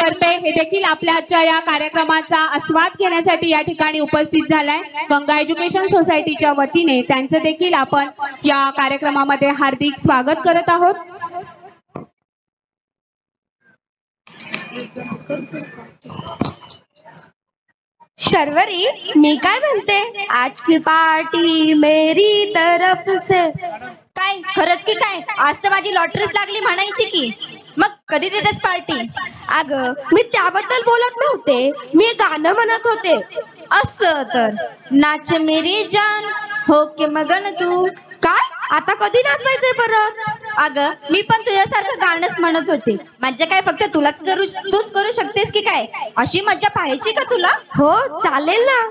तर्फे हे देखील आपल्या आजच्या या कार्यक्रमाचा आस्वाद घेण्यासाठी या ठिकाणी उपस्थित झालाय। गंगा एज्युकेशन सोसायटीच्या वतीने त्यांचं देखील आपण या कार्यक्रमामध्ये हार्दिक स्वागत करत आहोत। शर्वरी, मी काय म्हणते, आज की पार्टी मेरी तरफ से। काय खरंच की काय? आज तर माझी लॉटरीच लागली म्हणायची की। मग कधी देतेस पार्टी? अगं, मी त्याबद्दल बोलत नव्हते, मी गाणं म्हणत होते। असं तर नाच मेरी जान हो के मगन तू। काय? आता कधी नाचायचंय परत? अगं, मी पण तुझ्यासारखं गाणंच म्हणत होते। मज्जा काय फक्त तूच करू शकतेस की काय? अशी मज्जा पाहायची का तुला? हो, चालेल ना।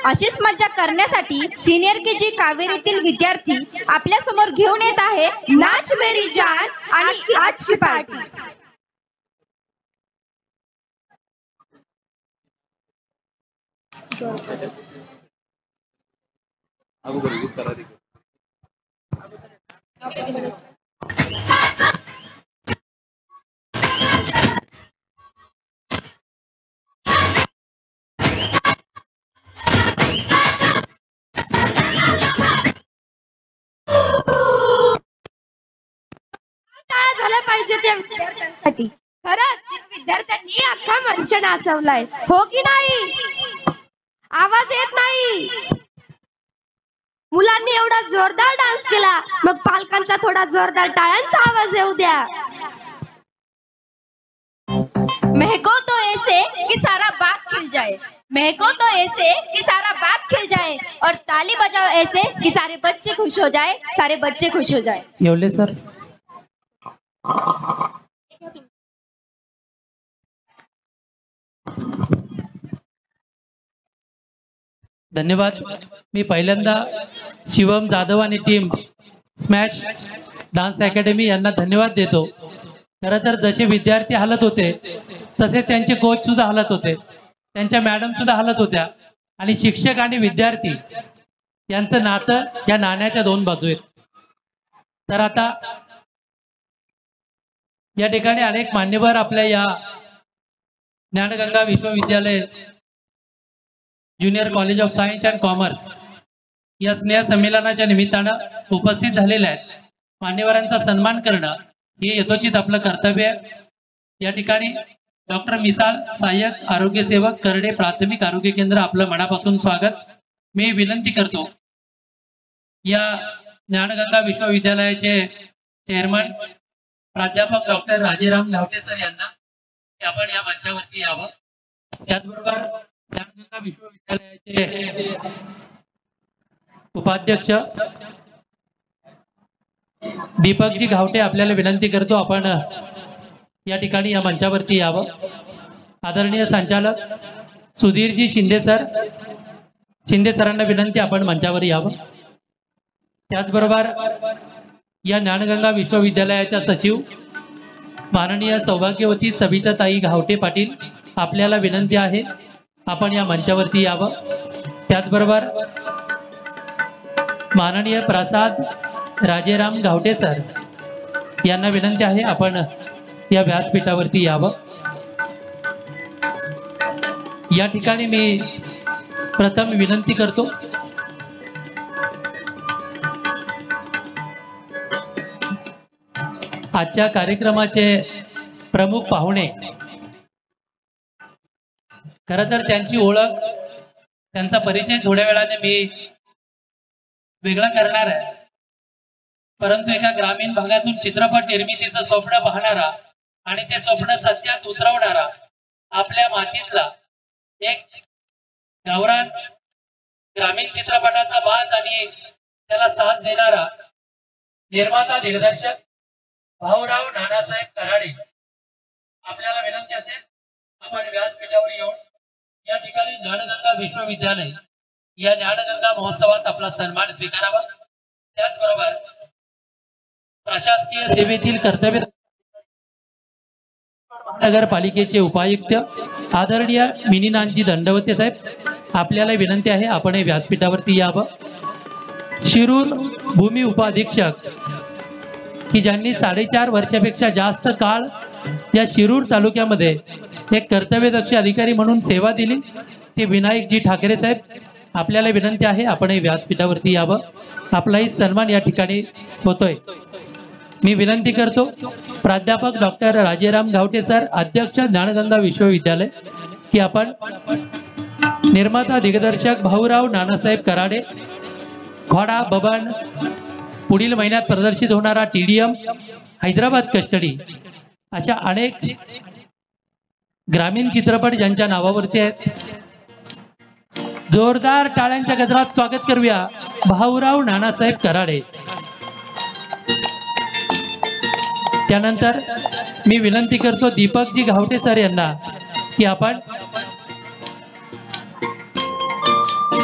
अशीच मज्जा करण्यासाठी सिनियर KG कावेरीतील विद्यार्थी आपल्या समोर घेऊन येत आहे नाच मेरी जान आणि आज की पार्टी। काय झालं पाहिजे त्या विद्यार्थ्यांसाठी? खरंच विद्यार्थ्यांनी अख्खा मंच नाचवलाय, हो की नाही? आवाज येत नाही। मुलांनी एवढा जोरदार डान्स केला, मग पालकांचा थोडा जोरदार टाळ्यांचा आवाज येऊ द्या। महको तो ऐसे कि सारा बाग खिल जाए, महको तो ऐसे कि सारा बाग खिल जाए, और ताली बजाओ ऐसे कि सारे बच्चे खुश हो जाए, सारे बच्चे खुश हो जाए। येवले सर। धन्यवाद। मी पहिल्यांदा शिवम जाधव आणि टीम स्मॅश डान्स अकॅडमी यांना धन्यवाद देतो। खरं तर जसे विद्यार्थी हलत होते तसे त्यांचे कोच सुद्धा हलत होते, त्यांच्या मॅडम सुद्धा हलत होत्या, आणि शिक्षक आणि विद्यार्थी यांचं नातं या नाण्याच्या दोन बाजू आहेत। तर आता या ठिकाणी अनेक मान्यवर आपल्या या ज्ञानगंगा विश्वविद्यालय junior college of science and commerce या स्नेह संमेलनाच्या निमित्तानं उपस्थित झालेले आहेत। मान्यवरांचा सन्मान करणं हे यथोचित आपलं कर्तव्य आहे। या ठिकाणी डॉक्टर मिसाळ सहाय्यक आरोग्य सेवक करडे प्राथमिक आरोग्य केंद्र आपलं मनापासून स्वागत। मी विनंती करतो या ज्ञानगंगा विश्वविद्यालयाचे चेअरमन प्राध्यापक डॉक्टर राजेराम घावटे सर यांना की आपण या मंचावरती यावं। त्याचबरोबर ज्ञानगंगा विश्वविद्यालयाचे उपाध्यक्ष दीपकजी घावटे आपल्याला विनंती करतो आपण या ठिकाणी या मंचावरती यावं। आदरणीय संचालक सुधीरजी शिंदे सरांना विनंती आपण मंचावर यावं। त्याचबरोबर या ज्ञानगंगा विश्वविद्यालयाच्या सचिव माननीय सौभाग्यवती सविताताई घावटे पाटील आपल्याला विनंती आहे आपण या मंचावरती यावं। त्याचबरोबर माननीय प्रसाद राजेराम घावटे सर यांना विनंती आहे आपण या व्यासपीठावरती यावं। या ठिकाणी मी प्रथम विनंती करतो आजच्या कार्यक्रमाचे प्रमुख पाहुणे, खरं तर त्यांची ओळख त्यांचा परिचय थोड्या वेळाने मी वेगळा करणार आहे, परंतु एका ग्रामीण भागातून चित्रपट निर्मितीचं स्वप्न पाहणारा आणि ते स्वप्न सत्यात उतरवणारा आपल्या मातीतला एक गावरान ग्रामीण चित्रपटाचा बाज आणि त्याला साथ देणारा निर्माता दिग्दर्शक भाऊराव नानासाहेब कराडे आपल्याला विनंती असेल आपण व्यासपीठावर येऊन या ठिकाणी ज्ञानगंगा विश्वविद्यालय या ज्ञानगंगा महोत्सवात आपला सन्मान स्वीकारावा। त्याचबरोबर प्रशासकीय सेवेतील कर्तव्य महानगरपालिकेचे उपायुक्त आदरणीय मिनीनाथजी दंडवते साहेब आपल्याला विनंती आहे आपण व्यासपीठावरती यावं। शिरूर भूमी उपाधीक्षक की ज्यांनी 4.5 वर्षापेक्षा जास्त काळ या शिरूर तालुक्यामध्ये एक कर्तव्यदक्ष अधिकारी म्हणून सेवा दिली ती विनायकजी ठाकरे साहेब. आपल्याला विनंती आहे आपणही व्यासपीठावरती यावं. आपलाही सन्मान या ठिकाणी होतोय. मी विनंती करतो प्राध्यापक डॉक्टर राजेराम गावटे सर, अध्यक्ष ज्ञानगंगा विश्वविद्यालय, की आपण निर्माता दिग्दर्शक भाऊराव नानासाहेब कराडे, घोडा बबन, पुढील महिन्यात प्रदर्शित होणारा TDM, हैदराबाद कस्टडी, अशा अनेक ग्रामीण चित्रपट ज्यांच्या नावावरती आहेत, जोरदार टाळ्यांच्या गजरात स्वागत करूया भाऊराव नानासाहेब कराडे. त्यानंतर मी विनंती करतो दीपकजी घावटे सर यांना की आपण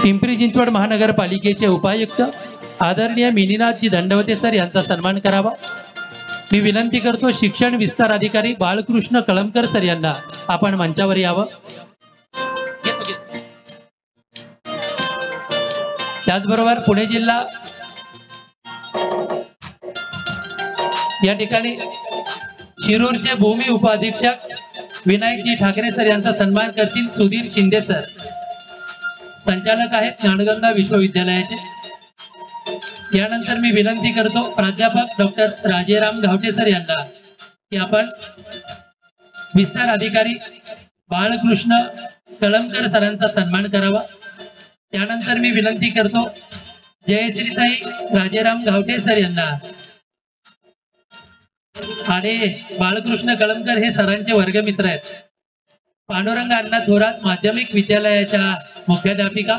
पिंपरी चिंचवड महानगरपालिकेचे उपायुक्त आदरणीय मिनीनाथजी दंडवते सर यांचा सन्मान करावा. मी विनंती करतो शिक्षण विस्तार अधिकारी बाळकृष्ण कळमकर सर यांना आपण मंचावर यावं. त्याचबरोबर पुणे जिल्हा या ठिकाणी शिरूरचे भूमी उपअधीक्षक विनायकजी ठाकरे सर यांचा सन्मान करतील सुधीर शिंदे सर, संचालक आहेत ज्ञानगंगा विश्वविद्यालयाचे. यानंतर मी विनंती करतो प्राध्यापक डॉक्टर राजेराम गावटे सर यांना की आपण विस्तार अधिकारी बाळकृष्ण कळमकर सरांचा सन्मान करावा. त्यानंतर मी विनंती करतो जयश्रीताई राजेराम गावटे सर यांना, आणि बाळकृष्ण कळमकर हे सरांचे वर्गमित्र आहेत. पांडुरंग अण्णा थोरात माध्यमिक विद्यालयाच्या मुख्याध्यापिका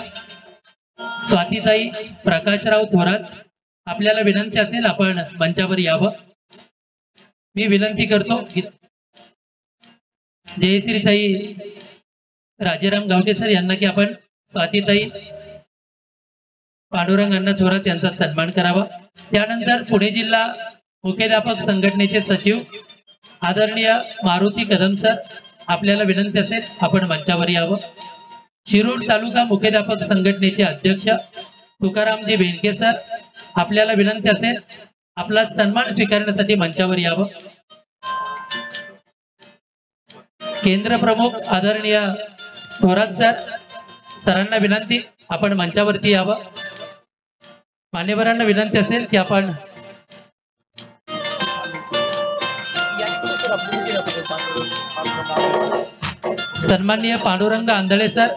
स्वातीताई प्रकाशराव थोरात, आपल्याला विनंती असेल आपण मंचावर यावं. मी विनंती करतो जयश्रीताई राजेराम गावटे सर यांना की आपण स्वातीताई पांडुरंग अण्णा थोरात यांचा सन्मान करावा. त्यानंतर पुणे जिल्हा मुख्याध्यापक संघटनेचे सचिव आदरणीय मारुती कदम सर, आपल्याला विनंती असेल आपण मंचावर यावं. शिरूर तालुका मुख्याध्यापक संघटनेचे अध्यक्ष तुकारामजी बेंडके सर, आपल्याला विनंती असेल आपला सन्मान स्वीकारण्यासाठी मंचावर यावं. केंद्र प्रमुख आदरणीय थोरात सर, सरांना विनंती आपण मंचावरती यावं. मान्यवरांना विनंती असेल की आपण सन्माननीय पांडुरंग आंधळे सर,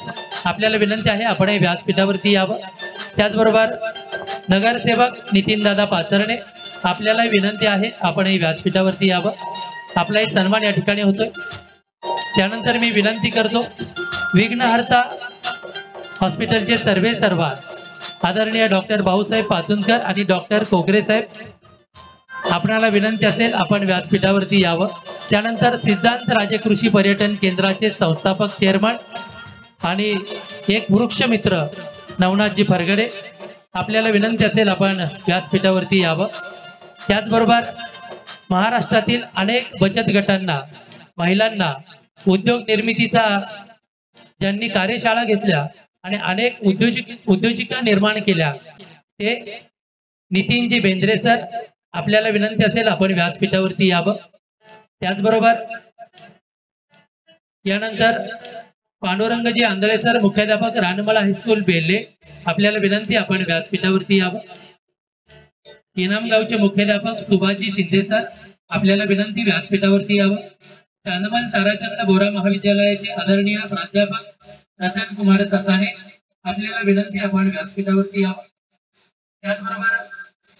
आपल्याला विनंती आहे आपणही व्यासपीठावरती यावं. त्याचबरोबर नगरसेवक नितीनदादा पाचरणे, आपल्याला विनंती आहे आपणही व्यासपीठावरती यावं. आपलाही सन्मान या ठिकाणी होतोय. त्यानंतर मी विनंती करतो विघ्नहर्ता हॉस्पिटलचे सर्वेसर्वा आदरणीय डॉक्टर भाऊसाहेब पाचुंदकर आणि डॉक्टर कोगरे साहेब, आपणाला विनंती असेल आपण व्यासपीठावरती यावं. त्यानंतर सिद्धांत राजे कृषी पर्यटन केंद्राचे संस्थापक चेअरमन आणि एक वृक्षमित्र नवनाथजी फरगडे, आपल्याला विनंती असेल आपण व्यासपीठावरती यावं. त्याचबरोबर महाराष्ट्रातील अनेक बचत गटांना, महिलांना उद्योग निर्मितीचा ज्यांनी कार्यशाळा घेतल्या आणि अनेक उद्योजिका निर्माण केल्या, ते नितीनजी बेंद्रे सर, आपल्याला विनंती असेल आपण व्यासपीठावरती यावं. त्याचबरोबर यानंतर पांडुरंगजी आंधळे सर, मुख्याध्यापक रानमला हायस्कूल बेल्ले, आपल्याला विनंती आपण व्यासपीठावरती यावं. इनामगावचे मुख्याध्यापक सुभाषजी शिंदे सर, आपल्याला विनंती व्यासपीठावरती यावं. चांदमल ताराचंद बोरा महाविद्यालयाचे आदरणीय प्राध्यापक रतन कुमार ससाने, आपल्याला विनंती आपण व्यासपीठावरती यावं. त्याचबरोबर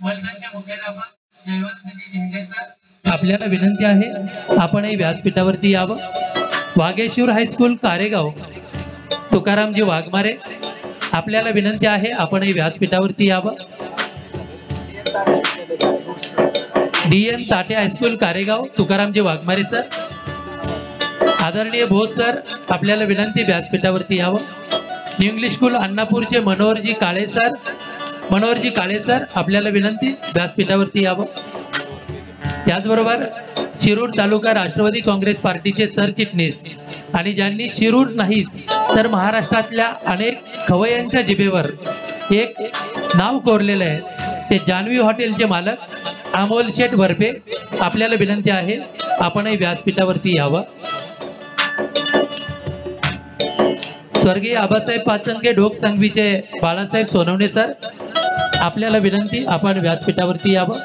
मलकांचे मुख्याध्यापक जयवंतजी झेंडे सर, आपल्याला विनंती आहे आपणही व्यासपीठावरती यावं. वाघेश्वर हायस्कूल कारेगाव तुकारामजी वाघमारे, आपल्याला विनंती आहे आपणही व्यासपीठावरती यावं. DN साठे हायस्कूल कारेगाव तुकारामजी वाघमारे सर, आदरणीय भोज सर, आपल्याला विनंती व्यासपीठावरती यावं. न्यू इंग्लिश स्कूल अन्नापूरचे मनोहरजी काळे सर, आपल्याला विनंती व्यासपीठावरती यावं. त्याचबरोबर शिरूर तालुका राष्ट्रवादी काँग्रेस पार्टीचे सरचिटणीस आणि ज्यांनी शिरूर नाहीच तर महाराष्ट्रातल्या अनेक खवय्यांच्या जिभेवर एक नाव कोरलेलं आहे, ते जान्हवी हॉटेलचे मालक अमोल शेठ वरपे, आपल्याला विनंती आहे आपणही व्यासपीठावरती यावं. स्वर्गीय आबासाहेब पाचनके ढोक संघवीचे बाळासाहेब सोनवणे सर, आपल्याला विनंती आपण व्यासपीठावरती यावं.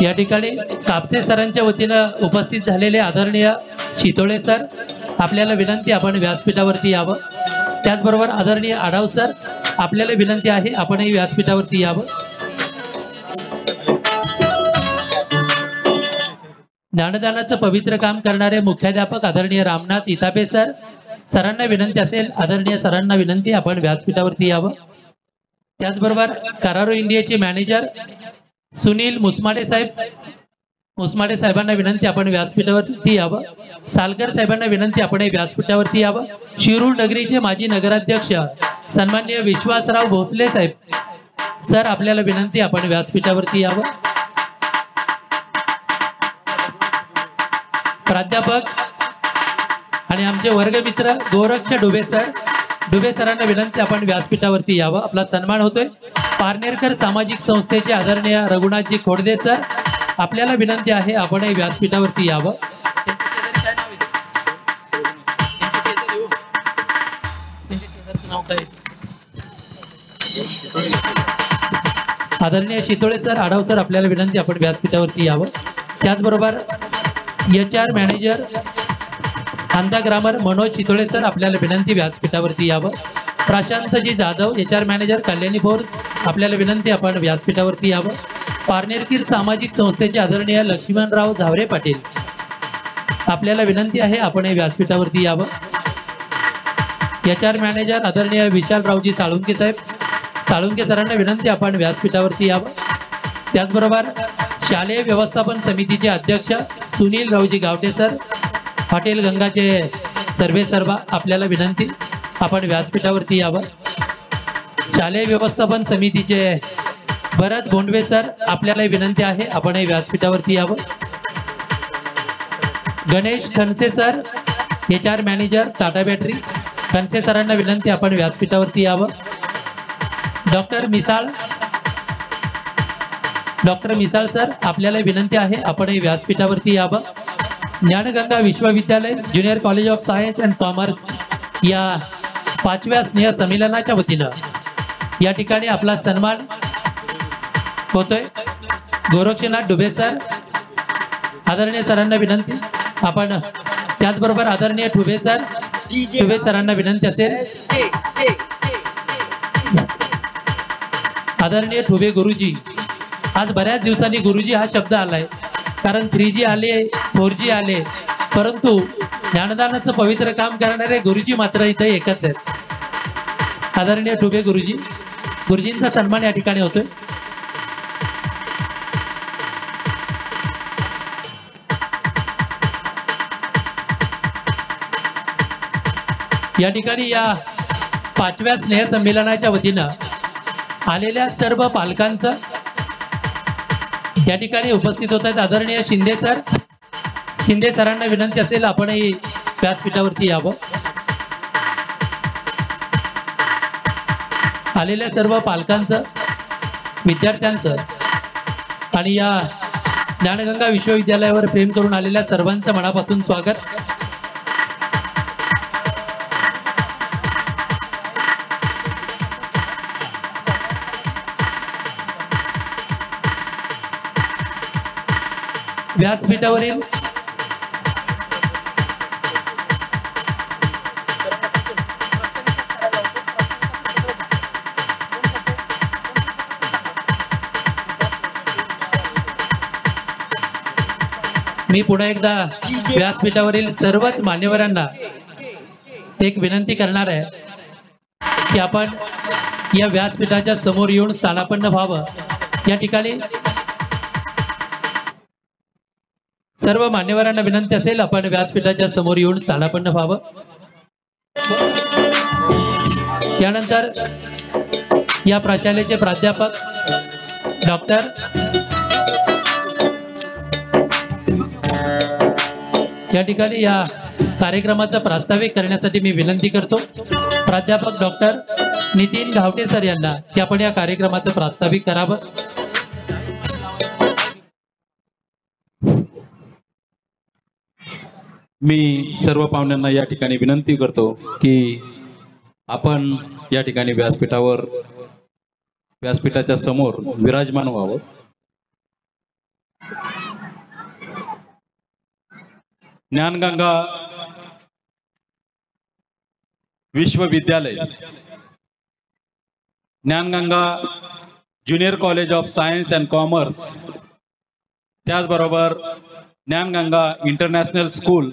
या ठिकाणी कापसे सरांच्या वतीनं उपस्थित झालेले आदरणीय शितोळे सर, आपल्याला विनंती आपण व्यासपीठावरती यावं. त्याचबरोबर आदरणीय आढाव सर, आपल्याला विनंती आहे आपणही व्यासपीठावरती यावं. ज्ञानदानाचं पवित्र काम करणारे मुख्याध्यापक आदरणीय रामनाथ इतापे सर, सरांना विनंती असेल, आदरणीय सरांना विनंती आपण व्यासपीठावरती यावं. त्याचबरोबर करारो इंडियाचे मॅनेजर सुनील मुसमाडे साहेबांना विनंती आपण व्यासपीठावरती यावं. सालकर साहेबांना विनंती आपण व्यासपीठावरती यावं. शिरूर नगरीचे माजी नगराध्यक्ष सन्माननीय विश्वासराव भोसले साहेब सर, आपल्याला विनंती आपण व्यासपीठावरती यावं. प्राध्यापक आणि आमचे वर्गमित्र गोरक्ष डुबे सरांना विनंती आपण व्यासपीठावरती यावं. आपला सन्मान होतोय. पारनेरकर सामाजिक संस्थेचे आदरणीय रघुनाथजी खोडदे सर, आपल्याला विनंती आहे आपणही व्यासपीठावरती यावं. आदरणीय शितोळे सर, आढाव सर, आपल्याला विनंती आपण व्यासपीठावरती यावं. त्याचबरोबर HR मॅनेजर खांदा ग्रामर मनोज शितोळे सर, आपल्याला विनंती व्यासपीठावरती यावं. Prashantji Jadhav HR manager Kalyani Force, आपल्याला विनंती आपण व्यासपीठावरती यावं. पारनेरकीर सामाजिक संस्थेचे आदरणीय लक्ष्मणराव झावरे पाटील, आपल्याला विनंती आहे आपण व्यासपीठावरती यावं. HR मॅनेजर आदरणीय विशालरावजी साळुंके सरांना विनंती आपण व्यासपीठावरती यावं. त्याचबरोबर शालेय व्यवस्थापन समितीचे अध्यक्ष सुनील रावजी गावटे सर, हॉटेल गंगाचे सर्वेसर्वा, आपल्याला विनंती आपण व्यासपीठावरती यावं. शालेय व्यवस्थापन समितीचे भरत बोंडवे सर, आपल्याला विनंती आहे आपण व्यासपीठावरती यावं. गणेश खनसे sir, HR manager Tata battery, खनसे सरांना विनंती आपण व्यासपीठावरती यावं. डॉक्टर मिसाळ सर, आपल्याला विनंती आहे आपण व्यासपीठावरती यावं. ज्ञानगंगा विश्वविद्यालय junior college of science and commerce या 5व्या स्नेह संमेलनाच्या वतीनं या ठिकाणी आपला सन्मान होतोय. गोरक्षनाथ डुबे सर, आदरणीय सरांना विनंती आपण, त्याचबरोबर आदरणीय ठुबे सरांना विनंती असेल, आदरणीय ठुबे गुरुजी, आज बऱ्याच दिवसांनी गुरुजी हा शब्द आलाय, कारण 3G आले, 4G आले, परंतु ज्ञानदानाचं पवित्र काम करणारे गुरुजी मात्र इथे एकच आहेत. आदरणीय ठुबे गुरुजींचा सन्मान या ठिकाणी होतोय. या ठिकाणी या 5व्या स्नेह संमेलनाच्या वतीनं आलेल्या सर्व पालकांचं या ठिकाणी उपस्थित होत आहेत. आदरणीय शिंदे सरांना विनंती असेल आपणही व्यासपीठावरती यावं. आलेल्या सर्व पालकांचं, विद्यार्थ्यांचं आणि या ज्ञानगंगा विश्वविद्यालयावर प्रेम करून आलेल्या सर्वांचं मनापासून स्वागत. व्यासपीठावरील मी पुन्हा एकदा व्यासपीठावरील सर्वच मान्यवरांना एक विनंती करणार आहे की आपण या व्यासपीठाच्या समोर येऊन स्थानापन्न व्हावं. या ठिकाणी सर्व मान्यवरांना विनंती असेल आपण व्यासपीठाच्या समोर येऊन स्थानापन्न व्हावं. यानंतर या प्रशालेचे प्राध्यापक डॉक्टर या ठिकाणी या कार्यक्रमाचा प्रास्ताविक करण्यासाठी मी विनंती करतो प्राध्यापक डॉक्टर नितीन घावटे सर यांना की आपण या कार्यक्रमाचं प्रास्ताविक करावं. मी सर्व पाहुण्यांना या ठिकाणी विनंती करतो की आपण या ठिकाणी व्यासपीठाच्या समोर विराजमान व्हावं। ज्ञानगंगा विश्वविद्यालय, ज्ञानगंगा junior college of science and commerce, त्याचबरोबर ज्ञानगंगा इंटरनॅशनल स्कूल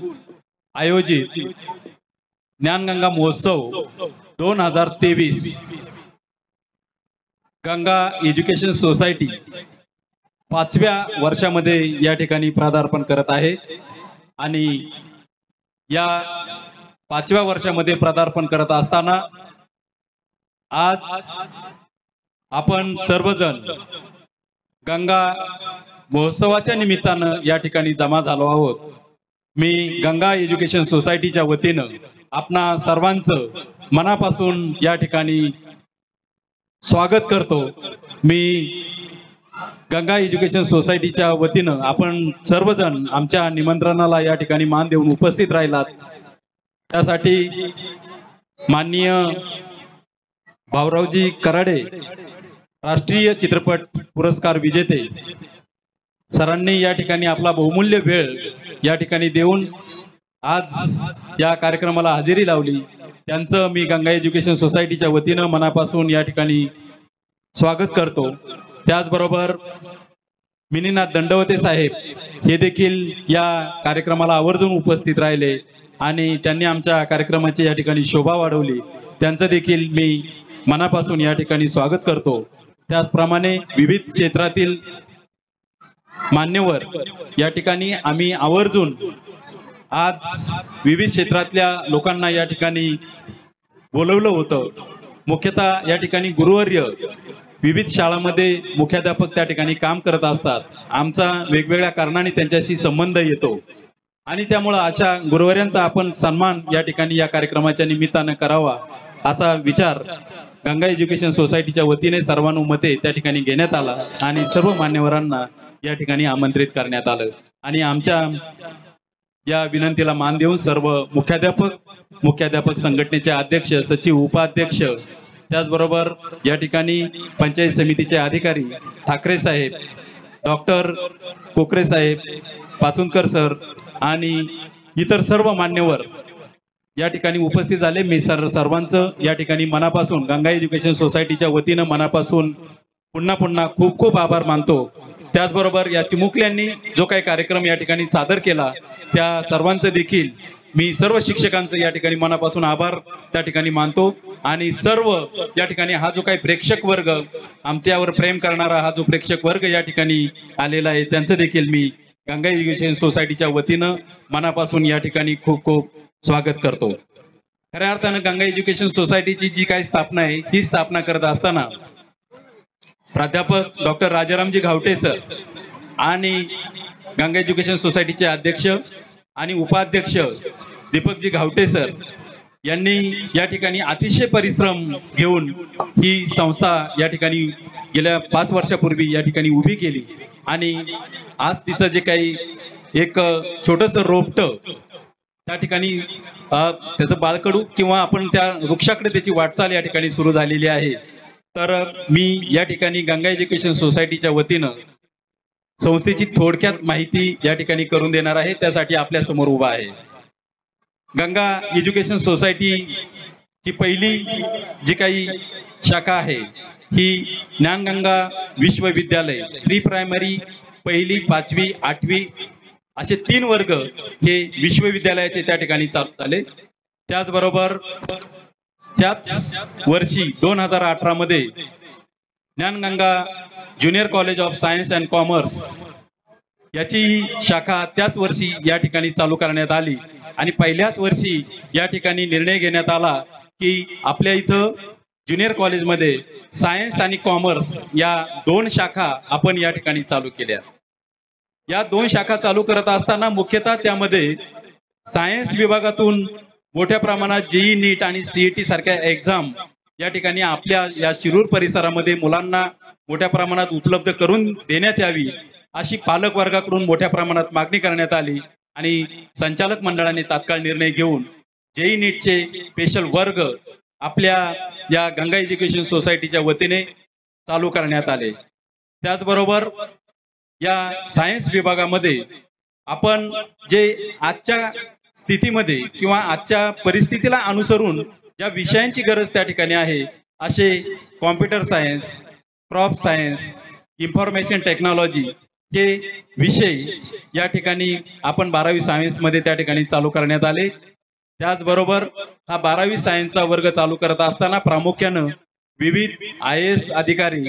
आयोजित ज्ञानगंगा महोत्सव 2023 गंगा एज्युकेशन सोसायटी 5व्या वर्षामध्ये या ठिकाणी पदार्पण करत आहे आणि या 5व्या वर्षामध्ये पदार्पण करत असताना आज आपण सर्वजण गंगा महोत्सवाच्या निमित्तानं या ठिकाणी जमा झालो आहोत। मी गंगा एज्युकेशन सोसायटीच्या वतीनं आपणा सर्वांचं मनापासून या ठिकाणी स्वागत करतो। मी गंगा एज्युकेशन सोसायटीच्या वतीनं आपण सर्वजण आमच्या निमंत्रणाला या ठिकाणी मान देऊन उपस्थित राहिलात त्यासाठी माननीय भाऊरावजी कराडे राष्ट्रीय चित्रपट पुरस्कार विजेते सरांनी या ठिकाणी आपला बहुमूल्य वेळ या ठिकाणी देऊन आज या कार्यक्रमाला हजेरी लावली। त्यांचं मी गंगा एज्युकेशन सोसायटीच्या वतीनं मनापासून या ठिकाणी स्वागत करतो। त्याचबरोबर मिनीनाथ दंडवते साहेब हे देखील या कार्यक्रमाला आवर्जून उपस्थित राहिले आणि त्यांनी आमच्या कार्यक्रमाची या ठिकाणी शोभा वाढवली, त्यांचं देखील मी मनापासून या ठिकाणी स्वागत करतो। त्याचप्रमाणे विविध क्षेत्रातील मान्यवर या ठिकाणी आम्ही आवर्जून आज विविध क्षेत्रातल्या लोकांना या ठिकाणी बोलवलं होतं। मुख्यतः या ठिकाणी गुरुवर्य विविध शाळांमध्ये मुख्याध्यापक त्या ठिकाणी काम करत असतात। आमचा वेगवेगळ्या कारणाने त्यांच्याशी संबंध येतो आणि त्यामुळे अशा गुरुवर्यांचा आपण सन्मान या ठिकाणी या कार्यक्रमाच्या निमित्तानं करावा असा विचार गंगा एज्युकेशन सोसायटीच्या वतीने सर्वानुमते त्या ठिकाणी घेण्यात आला आणि सर्व मान्यवरांना या ठिकाणी आमंत्रित करण्यात आलं आणि आमच्या या विनंतीला मान देऊन सर्व मुख्याध्यापक संघटनेचे अध्यक्ष, सचिव, उपाध्यक्ष, त्याचबरोबर या ठिकाणी पंचायत समितीचे अधिकारी ठाकरे साहेब, डॉक्टर कोकरे साहेब, पाचुनकर सर आणि इतर सर्व मान्यवर या ठिकाणी उपस्थित झाले। मी सर्वांचं या ठिकाणी मनापासून गंगा एज्युकेशन सोसायटीच्या वतीनं मनापासून पुन्हा खूप खूप आभार मानतो। त्याचबरोबर या चिमुकल्यांनी जो काही कार्यक्रम या ठिकाणी सादर केला त्या सर्वांचं देखील मी सर्व शिक्षकांचं या ठिकाणी मनापासून आभार त्या ठिकाणी मानतो आणि सर्व या ठिकाणी हा जो काही प्रेक्षक वर्ग आमच्यावर प्रेम करणारा हा जो प्रेक्षक वर्ग या ठिकाणी आलेला आहे त्यांचं देखील मी गंगा एज्युकेशन सोसायटीच्या वतीनं मनापासून या ठिकाणी खूप खूप स्वागत करतो। खऱ्या अर्थानं गंगा एज्युकेशन सोसायटीची जी काही स्थापना आहे ही स्थापना करत असताना प्राध्यापक डॉक्टर राजारामजी घावटे सर आणि गंगा एज्युकेशन सोसायटीचे अध्यक्ष आणि उपाध्यक्ष दीपकजी घावटे सर यांनी या ठिकाणी अतिशय परिश्रम घेऊन ही संस्था या ठिकाणी गेल्या 5 वर्षापूर्वी या ठिकाणी उभी केली आणि आज तिचं जे काही एक छोटंसं रोपटं त्या ठिकाणी त्याचं बाळकडू किंवा आपण त्या वृक्षाकडे त्याची वाटचाल या ठिकाणी सुरू झालेली आहे। तर मी या ठिकाणी गंगा एज्युकेशन सोसायटीच्या वतीनं संस्थेची थोडक्यात माहिती या ठिकाणी करून देणार आहे, त्यासाठी आपल्या समोर उभा आहे। गंगा एज्युकेशन सोसायटीची पहिली जी काही शाखा आहे ही ज्ञानगंगा विश्वविद्यालय, प्री प्रायमरी 1ली, 5वी, 8वी असे 3 वर्ग हे विश्वविद्यालयाचे त्या ठिकाणी चालू झाले। त्याचबरोबर त्याच वर्षी 2018 मध्ये ज्ञानगंगा junior college of science and commerce याची शाखा त्याच वर्षी या ठिकाणी चालू करण्यात आली आणि पहिल्याच वर्षी या ठिकाणी निर्णय घेण्यात आला की आपल्या इथं ज्युनियर कॉलेजमध्ये सायन्स आणि कॉमर्स या 2 शाखा आपण या ठिकाणी चालू केल्या। या 2 शाखा चालू करत असताना मुख्यतः त्यामध्ये सायन्स विभागातून मोठ्या प्रमाणात जेई नीट आणि सीईटी सारख्या एक्झाम या ठिकाणी आपल्या या शिरूर परिसरामध्ये मुलांना मोठ्या प्रमाणात उपलब्ध करून देण्यात यावी अशी पालक वर्गाकडून मोठ्या प्रमाणात मागणी करण्यात आली आणि संचालक मंडळाने तात्काळ निर्णय घेऊन जेई नीटचे स्पेशल वर्ग आपल्या या गंगा एज्युकेशन सोसायटीच्या वतीने चालू करण्यात आले। त्याचबरोबर या सायन्स विभागामध्ये आपण जे आजच्या स्थितीमध्ये किंवा आजच्या परिस्थितीला अनुसरून ज्या विषयांची गरज त्या ठिकाणी आहे असे computer science, crop science, information technology हे विषय या ठिकाणी आपण 12वी सायन्समध्ये त्या ठिकाणी चालू करण्यात आले। त्याचबरोबर हा 12वी सायन्सचा वर्ग चालू करत असताना प्रामुख्यानं विविध IAS अधिकारी,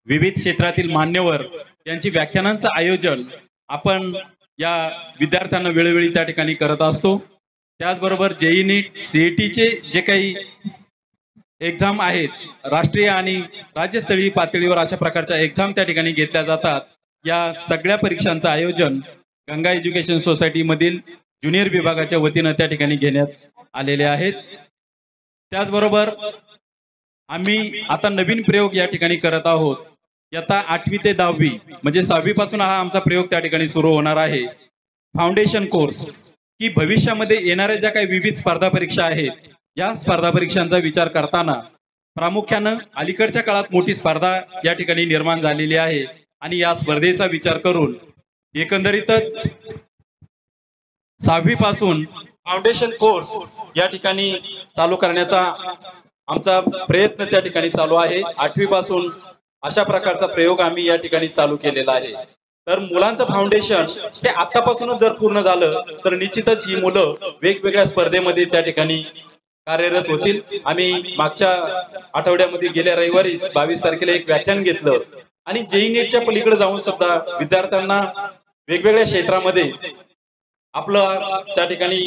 विविध क्षेत्रातील मान्यवर यांची व्याख्यानांचं आयोजन आपण या विद्यार्थ्यांना वेळोवेळी त्या ठिकाणी करत असतो। त्याचबरोबर जेई नीट, CETचे जे काही एक्झाम आहेत, राष्ट्रीय आणि राज्यस्तरीय पातळीवर अशा प्रकारच्या एक्झाम त्या ठिकाणी घेतल्या जातात। या सगळ्या परीक्षांचं आयोजन गंगा एज्युकेशन सोसायटी मधील ज्युनियर विभागाच्या वतीनं त्या ठिकाणी घेण्यात आलेले आहेत। त्याचबरोबर आम्ही आता नवीन प्रयोग या ठिकाणी करत आहोत। इयत्ता 8वी ते 10वी म्हणजे 6वी पासून हा आमचा प्रयोग त्या ठिकाणी सुरू होणार आहे। फाउंडेशन कोर्स की भविष्यामध्ये येणाऱ्या ज्या काही विविध स्पर्धा परीक्षा आहेत या स्पर्धा परीक्षांचा विचार करताना प्रामुख्यानं अलीकडच्या काळात मोठी स्पर्धा या ठिकाणी निर्माण झालेली आहे आणि या स्पर्धेचा विचार करून एकंदरीतच 6वी पासून फाउंडेशन कोर्स या ठिकाणी चालू करण्याचा आमचा प्रयत्न त्या ठिकाणी चालू आहे। 8वी पासून अशा प्रकारचा प्रयोग आम्ही या ठिकाणी चालू केलेला आहे। तर मुलांचं फाउंडेशन हे आतापासूनच जर पूर्ण झालं तर निश्चितच ही मुलं वेगवेगळ्या स्पर्धेमध्ये त्या ठिकाणी कार्यरत होतील। आम्ही मागच्या आठवड्यामध्ये गेल्या रविवारी 22 तारखेला एक व्याख्यान घेतलं आणि जेई नीटच्या पलीकडे जाऊन सुद्धा विद्यार्थ्यांना वेगवेगळ्या क्षेत्रामध्ये आपलं त्या ठिकाणी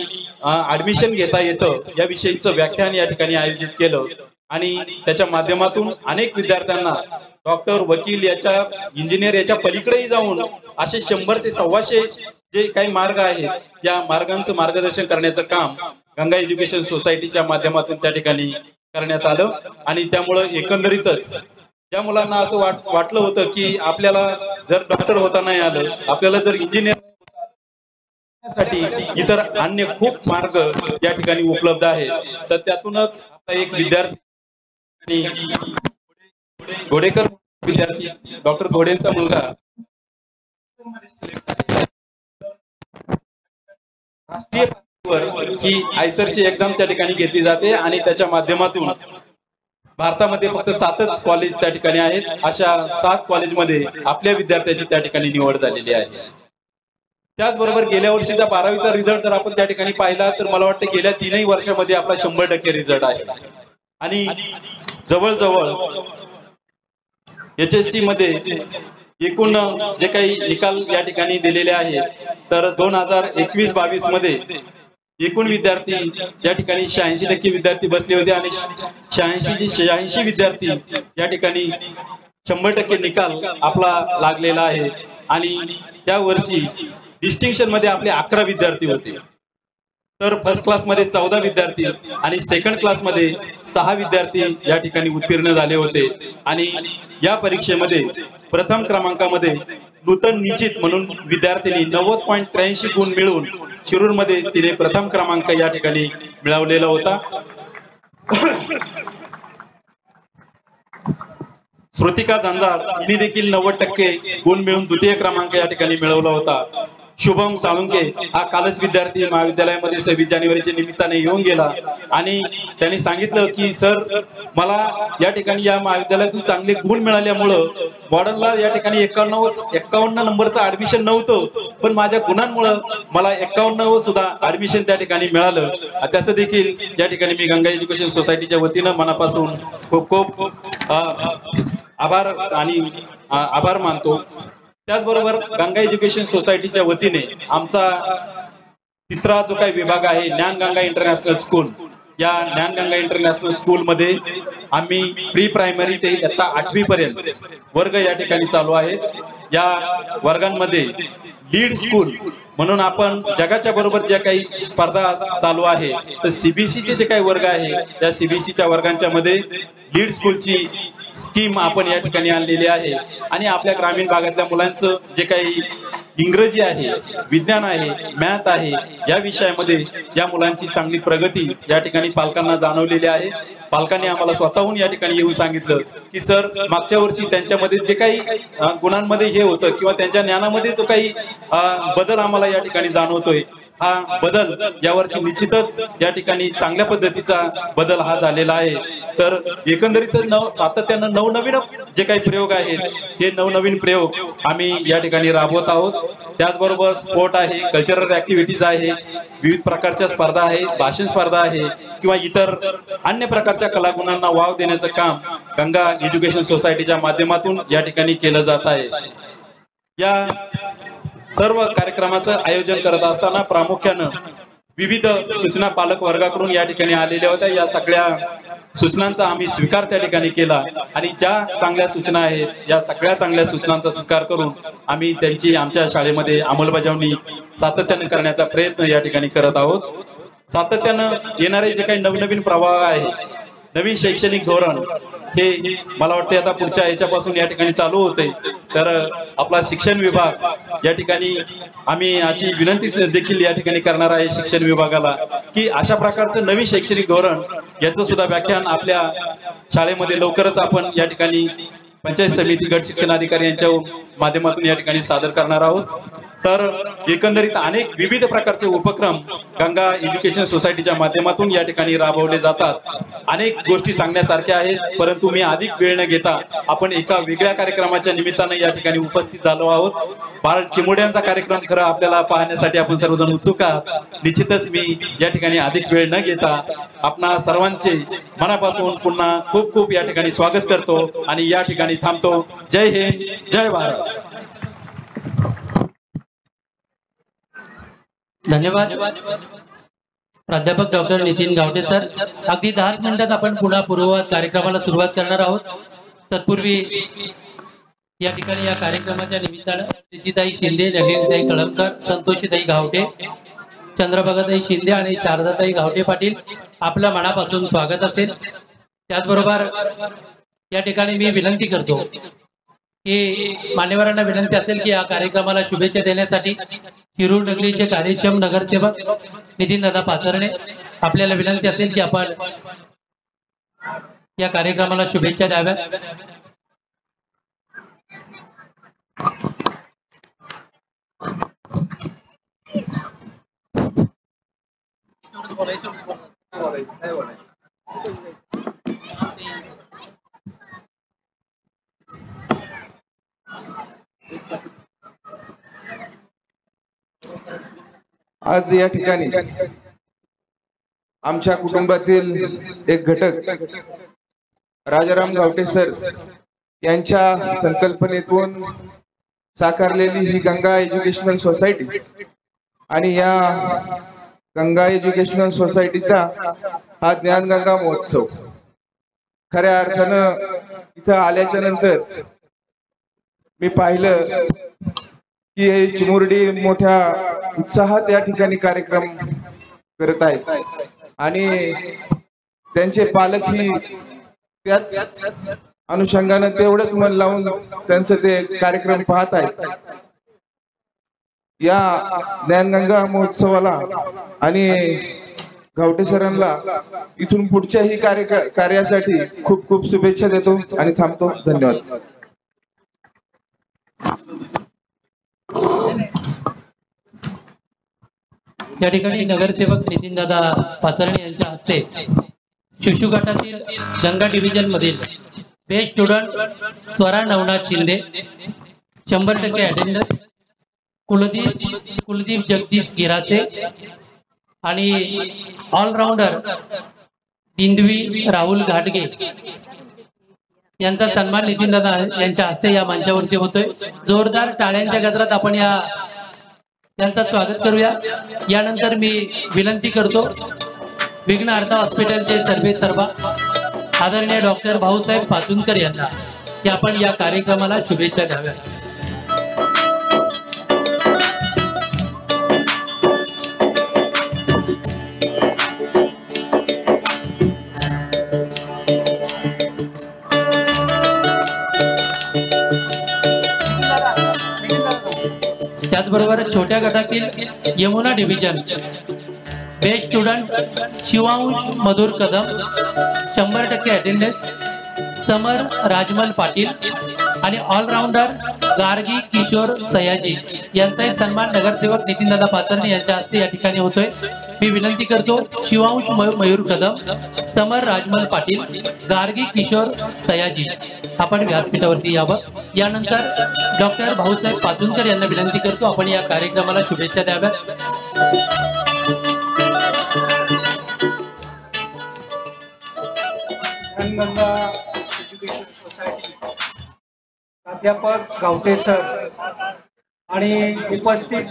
ऍडमिशन घेता येतं या विषयीचं व्याख्यान या ठिकाणी आयोजित केलं आणि त्याच्या माध्यमातून अनेक विद्यार्थ्यांना डॉक्टर, वकील याच्या, इंजिनियर याच्या पलीकडेही जाऊन असे 100 ते 125 जे काही मार्ग आहेत या मार्गांचं मार्गदर्शन करण्याचं काम गंगा एज्युकेशन सोसायटीच्या माध्यमातून त्या ठिकाणी करण्यात आलं। आणि त्यामुळं एकंदरीतच ज्या मुलांना असं वाटलं होतं की आपल्याला जर डॉक्टर होता नाही आलं, आपल्याला जर इंजिनियर साठी इतर अन्य खूप मार्ग या ठिकाणी उपलब्ध आहेत, तर त्यातूनच आता एक विद्यार्थी घोडेकर विद्यार्थी डॉक्टर घोडेंचा मुलगा राष्ट्रीय पातळीवर ही आयसरची एक्झाम त्या ठिकाणी घेतली जाते आणि त्याच्या माध्यमातून भारतामध्ये फक्त 7च कॉलेज त्या ठिकाणी आहेत। अशा 7 कॉलेजमध्ये आपल्या विद्यार्थ्याची त्या ठिकाणी निवड झालेली आहे। त्याचबरोबर गेल्या वर्षीचा 12वीचा रिझल्ट जर आपण त्या ठिकाणी पाहिला तर मला वाटतं गेल्या 3 वर्षामध्ये आपला 100% रिझल्ट आहे आणि जवळजवळ HSC मध्ये एकूण जे काही निकाल या ठिकाणी दिलेले आहेत तर 2021-22 मध्ये एकूण विद्यार्थी या ठिकाणी 86% विद्यार्थी बसले होते आणि 86 विद्यार्थी या ठिकाणी 100% निकाल आपला लागलेला आहे। आणि त्या वर्षी डिस्टिंक्शन मध्ये आपले 11 विद्यार्थी होते, तर फर्स्ट क्लास मध्ये 14 विद्यार्थी आणि सेकंड क्लास मध्ये 6 विद्यार्थी या ठिकाणी उत्तीर्ण झाले होते। आणि या परीक्षेमध्ये प्रथम क्रमांकामध्ये नूतन निश्चित म्हणून विद्यार्थ्यांनी 90.83 गुण मिळवून शिरूर मध्ये तिने प्रथम क्रमांक या ठिकाणी मिळवलेला होता। श्रुतिका झंझार हिने देखील 90% गुण मिळवून द्वितीय क्रमांक या ठिकाणी मिळवला होता। शुभम साळुंके हा कालच विद्यार्थी महाविद्यालयामध्ये 26 जानेवारीच्या निमित्ताने येऊन गेला आणि त्यांनी सांगितलं की सर मला या ठिकाणी या महाविद्यालयातून चांगले गुण मिळाल्यामुळं मॉडर्नला या ठिकाणी 51 नंबरचं ऍडमिशन नव्हतं, पण माझ्या गुणांमुळे मला 51 सुद्धा ऍडमिशन त्या ठिकाणी मिळालं। त्याचं देखील या ठिकाणी मी गंगा एज्युकेशन सोसायटीच्या वतीनं मनापासून खूप खूप आभार मानतो। त्याचबरोबर गंगा एज्युकेशन सोसायटीच्या वतीने आमचा तिसरा जो काही विभाग आहे ज्ञानगंगा इंटरनॅशनल स्कूल, या ज्ञानगंगा इंटरनॅशनल स्कूल मध्ये आम्ही प्री प्रायमरी ते इयत्ता 8वी पर्यंत वर्ग या ठिकाणी चालू आहेत। या वर्गांमध्ये लीड स्कूल म्हणून आपण जगाच्या बरोबर ज्या काही स्पर्धा चालू आहे तर CBSE चे जे काही वर्ग आहे त्या CBSEच्या वर्गांच्या मध्ये लीड स्कूलची स्कीम आपण या ठिकाणी आणलेली आहे आणि आपल्या ग्रामीण भागातल्या मुलांचं जे काही इंग्रजी आहे, विज्ञान आहे, मॅथ आहे, या विषयामध्ये या मुलांची चांगली प्रगती या ठिकाणी पालकांना जाणवलेली आहे. पालकांनी आम्हाला स्वतःहून या ठिकाणी येऊन सांगितलं की सर, मागच्या वर्षी त्यांच्यामध्ये जे काही गुणांमध्ये हे होतं किंवा त्यांच्या ज्ञानामध्ये जो काही बदल आम्हाला या ठिकाणी जाणवतोय, हा बदल यावर्षी निश्चितच या ठिकाणी चांगल्या पद्धतीचा बदल हा झालेला आहे. तर एकंदरीत सातत्यानं नवनवीन जे काही प्रयोग आहेत, हे नवनवीन प्रयोग आम्ही या ठिकाणी राबवत आहोत. त्याचबरोबर स्पोर्ट आहे, कल्चरल ऍक्टिव्हिटीज आहे, विविध प्रकारच्या स्पर्धा आहेत, भाषण स्पर्धा आहे किंवा इतर अन्य प्रकारच्या कलागुणांना वाव देण्याचं काम गंगा एज्युकेशन सोसायटीच्या माध्यमातून या ठिकाणी केलं जात आहे. या सर्व कार्यक्रमाचं आयोजन करत असताना प्रामुख्यानं विविध सूचना पालक वर्गाकडून या ठिकाणी आलेल्या होत्या. या सगळ्या सूचनांचा आम्ही स्वीकार त्या ठिकाणी केला आणि ज्या चांगल्या सूचना आहेत, या सगळ्या चांगल्या सूचनांचा स्वीकार करून आम्ही त्यांची आमच्या शाळेमध्ये अंमलबजावणी सातत्यानं करण्याचा प्रयत्न या ठिकाणी करत आहोत. सातत्यानं येणारे जे काही नवनवीन प्रवाह आहे, नवीन शैक्षणिक धोरण हे मला वाटते आता पुढच्या याच्यापासून या ठिकाणी चालू होते. तर आपला शिक्षण विभाग या ठिकाणी आम्ही अशी विनंती देखील या ठिकाणी करणार आहे शिक्षण विभागाला की अशा प्रकारचं नवीन शैक्षणिक धोरण याचं सुद्धा व्याख्यान आपल्या शाळेमध्ये लवकरच आपण या ठिकाणी पंचायत समिती गट शिक्षण अधिकारी यांच्या माध्यमातून या ठिकाणी सादर करणार आहोत. तर एकंदरीत अनेक विविध प्रकारचे उपक्रम गंगा एज्युकेशन सोसायटीच्या माध्यमातून या ठिकाणी राबवले जातात. अनेक गोष्टी सांगण्यासारख्या आहेत, परंतु मी अधिक वेळ न घेता आपण एका वेगळ्या कार्यक्रमाच्या निमित्तानं या ठिकाणी उपस्थित झालो आहोत. बाळ चिमुरड्यांचा कार्यक्रम खरं आपल्याला पाहण्यासाठी आपण सर्वजण उत्सुक आहात. निश्चितच मी या ठिकाणी अधिक वेळ न घेता आपणा सर्वांचे मनापासून पुन्हा खूप खूप या ठिकाणी स्वागत करतो आणि या ठिकाणी थांबतो. जय हिंद, जय भारत. धन्यवाद प्राध्यापक डॉक्टर नितीन गावटे सर. अगदी 10 मिनिटात आपण पुन्हा पूर्ववत कार्यक्रमाला सुरुवात करणार आहोत. तत्पूर्वी या ठिकाणी या कार्यक्रमाच्या निमित्तानं प्रीतीताई शिंदे, नलिनीताई कळमकर, संतोषीताई गावटे, चंद्रभागाताई शिंदे आणि शारदाताई गावटे पाटील आपल्या मनापासून स्वागत असेल. त्याचबरोबर या ठिकाणी मी विनंती करतो की मान्यवरांना विनंती असेल की या कार्यक्रमाला शुभेच्छा देण्यासाठी शिरूर नगरीचे कार्यक्षम नगरसेवक नितीन दादा पाचरणे आपल्याला विनंती असेल की आपण या कार्यक्रमाला शुभेच्छा द्याव्या. आज या ठिकाणी आमच्या कुटुंबातील एक घटक राजाराम गावटे सर यांच्या संकल्पनेतून साकारलेली ही गंगा एज्युकेशनल सोसायटी आणि या गंगा एज्युकेशनल सोसायटीचा हा ज्ञानगंगा महोत्सव खऱ्या अर्थानं इथं आल्याच्या नंतर मी पाहिलं की हे चिमुरडी मोठ्या उत्साहात या ठिकाणी कार्यक्रम करत आहेत आणि त्यांचे पालकही त्याच अनुषंगानं तेवढंच मन लावून त्यांचं ते कार्यक्रम पाहत आहेत. या ज्ञानगंगा महोत्सवाला आणि गावटे सरांना इथून पुढच्याही कार्यासाठी खूप खूप शुभेच्छा देतो आणि थांबतो. धन्यवाद. या ठिकाणी नगरसेवक नितीन दादा पाचरणे यांच्या हस्ते शिशु गटातील गंगा डिव्हिजन मधील best student Swara Navnath Shinde 100% attendance, Kuldeep Jagdish Girache आणि ऑलराऊंडर दिंदवी राहुल घाटगे यांचा सन्मान नितीन दादा यांच्या हस्ते या मंचावरती होतोय. जोरदार टाळ्यांच्या गजरात आपण त्यांचं स्वागत करूया. यानंतर मी विनंती करतो विघ्नहर्ता हॉस्पिटलचे सर्वेसर्वा आदरणीय डॉक्टर भाऊसाहेब पाचुनकर यांना की आपण या कार्यक्रमाला शुभेच्छा द्याव्या. त्याचबरोबर छोट्या गटातील Yamuna division best student Shivansh Madhur Kadam 100% attendance, Samar Rajmal Patil आणि ऑलराऊंडर गार्गी किशोर सयाजी यांचाही सन्मान नगरसेवक नितीनदादा पाचरणे यांच्या हस्ते या ठिकाणी होतोय। मी विनंती करतो शिवांश मयूर कदम, समर राजमल पाटील, गार्गी किशोर सयाजी आपण व्यासपीठावरती यावं। यानंतर डॉक्टर भाऊसाहेब पाचुनकर यांना विनंती करतो आपण या कार्यक्रमाला शुभेच्छा द्याव्यात। गंगा एज्युकेशन सोसायटी प्राध्यापक गावटे सर आणि उपस्थित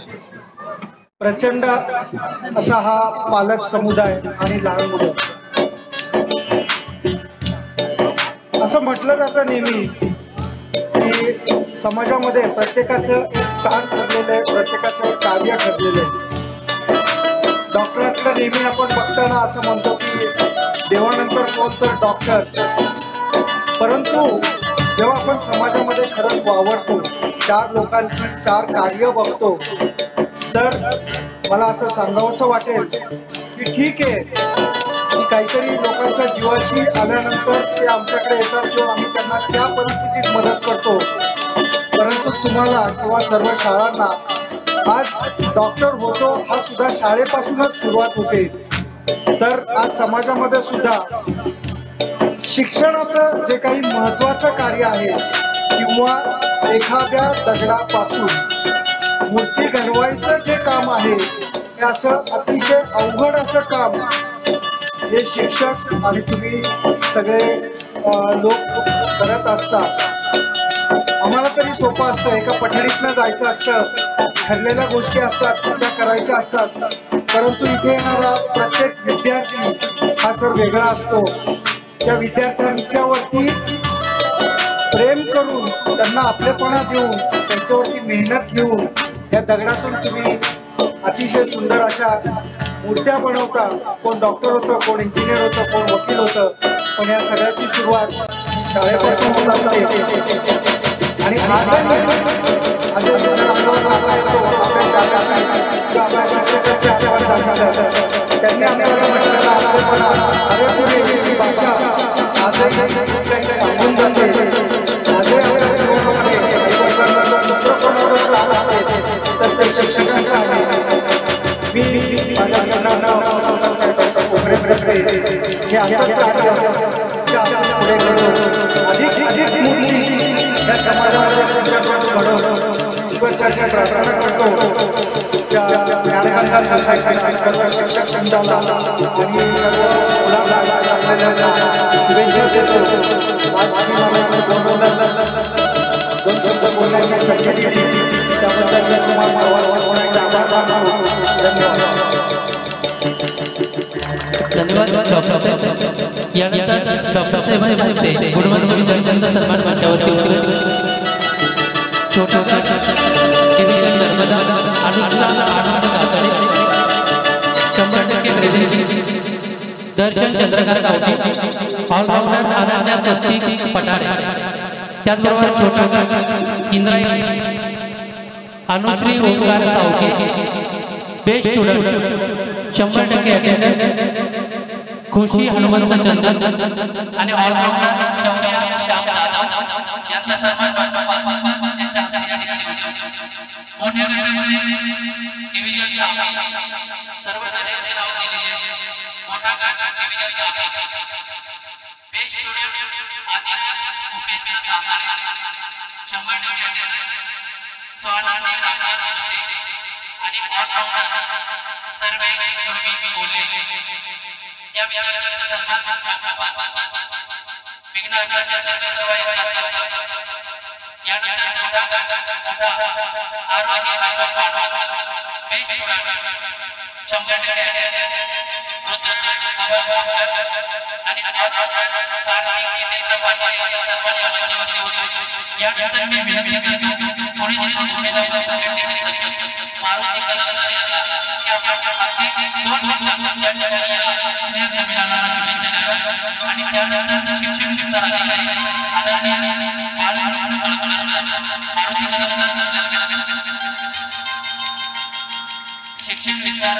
प्रचंड असा हा पालक समुदाय आणि लहान मुलं, असं म्हटलं जातं नेहमी की समाजामध्ये प्रत्येकाचं एक स्थान ठरलेलं आहे, प्रत्येकाचं एक कार्य ठरलेलं आहे। डॉक्टरांकडे नेहमी आपण बघताना असं म्हणतो की देवानंतर कोण तर डॉक्टर, परंतु जेव्हा आपण समाजामध्ये खरंच वावरतो, 4 लोकांची 4 कार्य बघतो, तर मला असं सांगावंसं वाटेल की ठीक आहे की काहीतरी लोकांच्या जीवाशी आल्यानंतर ते आमच्याकडे येतात किंवा आम्ही त्यांना त्या परिस्थितीत मदत करतो, परंतु तुम्हाला किंवा सर्व शाळांना आज डॉक्टर होतो हा सुद्धा शाळेपासूनच सुरुवात होते। तर आज समाजामध्ये सुद्धा शिक्षणाचं जे काही महत्त्वाचं कार्य आहे किंवा एखाद्या दगडापासून मूर्ती घडवायचं जे काम आहे हे असं अतिशय अवघड असं काम हे शिक्षक आणि तुम्ही सगळे लोक करत असतात। आम्हाला तरी सोपं असतं, एका पठडीतनं जायचं असतं, ठरलेल्या गोष्टी असतात त्या करायच्या असतात, परंतु इथे येणारा प्रत्येक विद्यार्थी हा सर वेगळा असतो। त्या विद्यार्थ्यांच्या वरती प्रेम करून त्यांना आपलेपणा देऊन त्यांच्यावरती मेहनत घेऊन या दगडातून तुम्ही अतिशय सुंदर अशा मूर्त्या बनवता। कोण डॉक्टर होतं, कोण इंजिनियर होतं, कोण वकील होतं, पण या सगळ्याची सुरुवात शाळेपासून होत असते। आणि त्यांनी आपल्याला म्हटलेला आपलेपणा, अरे पुढे ही भाषा आजही काही सांगून जाते। आजही आपल्या जीवनामध्ये कोणाचं काम असेल तर ते शिक्षकांचं आहे। मी माझ्या मुलांना कोपरे हे असंच कार्य पुढे अधिक मूर्ती या समाजामध्ये घडवून चर्चा प्रार्थना करतो त्या ज्ञानगंगा सोसायटीच्या शिक्षक वृंदाला आणि सर्व मुलांना शुभेच्छा देतो। दोन शब्द बोलण्याची संधी दिली त्याबद्दल तुम्हाला आभार मानतो। धन्यवाद डॉक्टर साहेब। यानंतर डॉक्टर साहेबांच्या हस्ते गुणवंत विद्यार्थ्यांचा सन्मान मंचावरती होईल। छोटा डिव्हिजन नर्मदा अनुष्ठान आठवडे 100% प्रेझेंट दर्शन चंद्रकांत गावटे, ऑलराऊंडर अनन्या स्वस्तिक पठारे, त्याचबरोबर छोटा Indrayani Anushree Omkar Savke, best student 100% attendance, Khushi Hanumant Chandan आणि ऑलराऊंडर शौर्या श्याम जाधव यांचा सन्मान मोठ्या गटामध्ये डिव्हिजन सर्व जणांची नाव दिलेली आहे। मोठा गट division best student Adinath Upendra Kangare 100% attendance, Swanandi Ramdas Kuste आणि ऑलराऊंडर सर्वेश सुरभी बोले या विद्यार्थ्यांचा सन्मान विघ्नहर्त्याच्या सर्व यानंतर मोठा आरोग्य अशोक सावंत बेस्ट स्टुडंट 100% आणि कार्तिक जितेंद्र पाटील यांचा सन्मान या मंचावरती होतो। यानंतर मी विनंती करतो पुणे जिल्हा मारुती कला यांना की आपण या संमेलनाला शुभेच्छा द्याव्या आणि त्यानंतर शिक्षक स्तराधिकारी आदरणीय मारुती कला शिक्षण विचार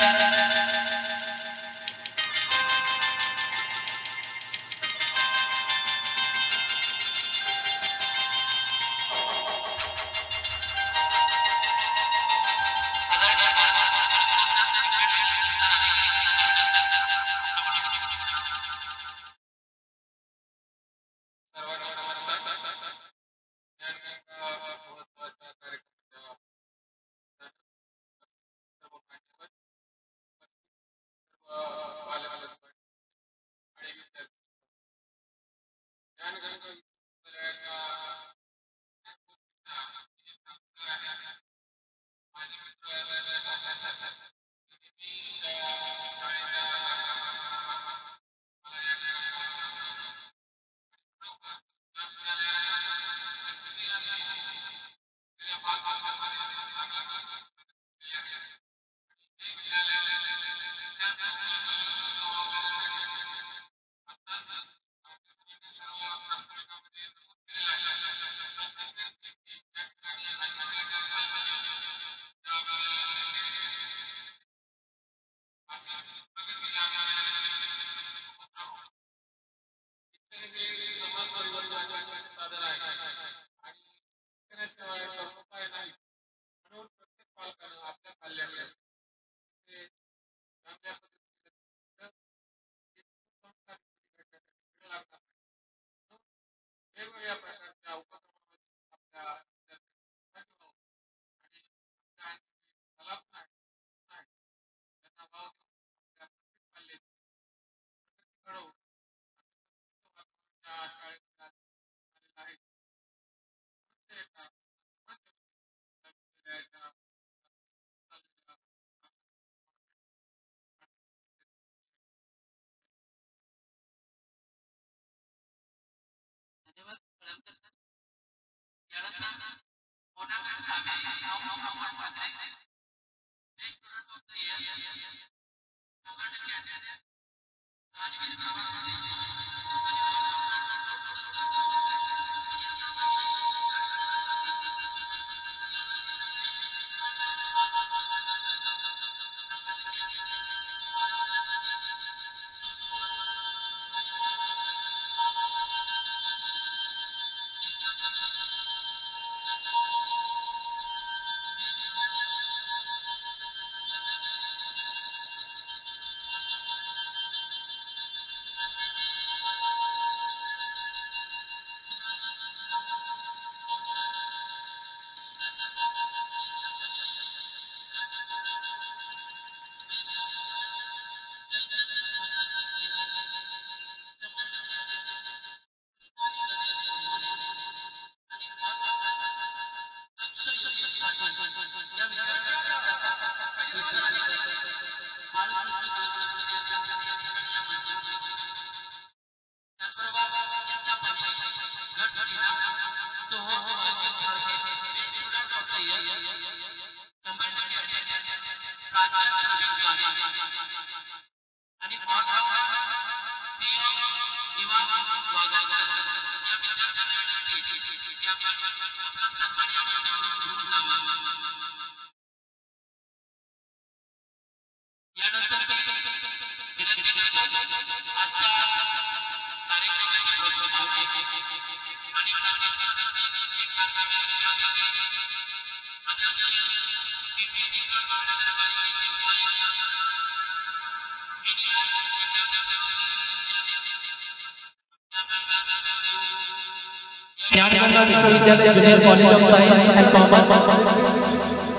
ज्ञानगंगा विश्वविद्यालय junior college of science and commerce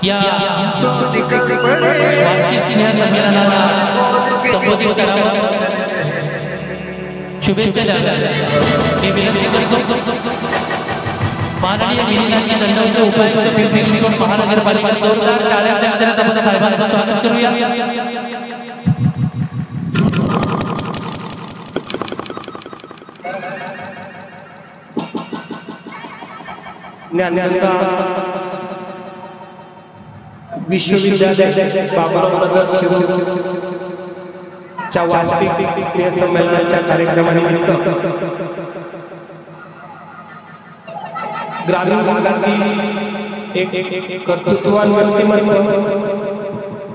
या वार्षिक स्नेह संमेलनाला संबोधित करावं शुभेच्छा द्याव्या मी विनंती करतो. माननीय गिरिनाथजी दंडवत उपायुक्त पिंपरी महानगरपालिका जोरदार टाळ्यांच्या गजरात आपण साहेबांचं स्वागत करूया. ज्ञानगंगा विश्वविद्यालय बाबुराव नगर शिरूर च्या वार्षिक स्नेह संमेलनाच्या कार्यक्रमानिमित्त ग्रामीण भागातील एक कर्तृत्ववान व्यक्तिमत्व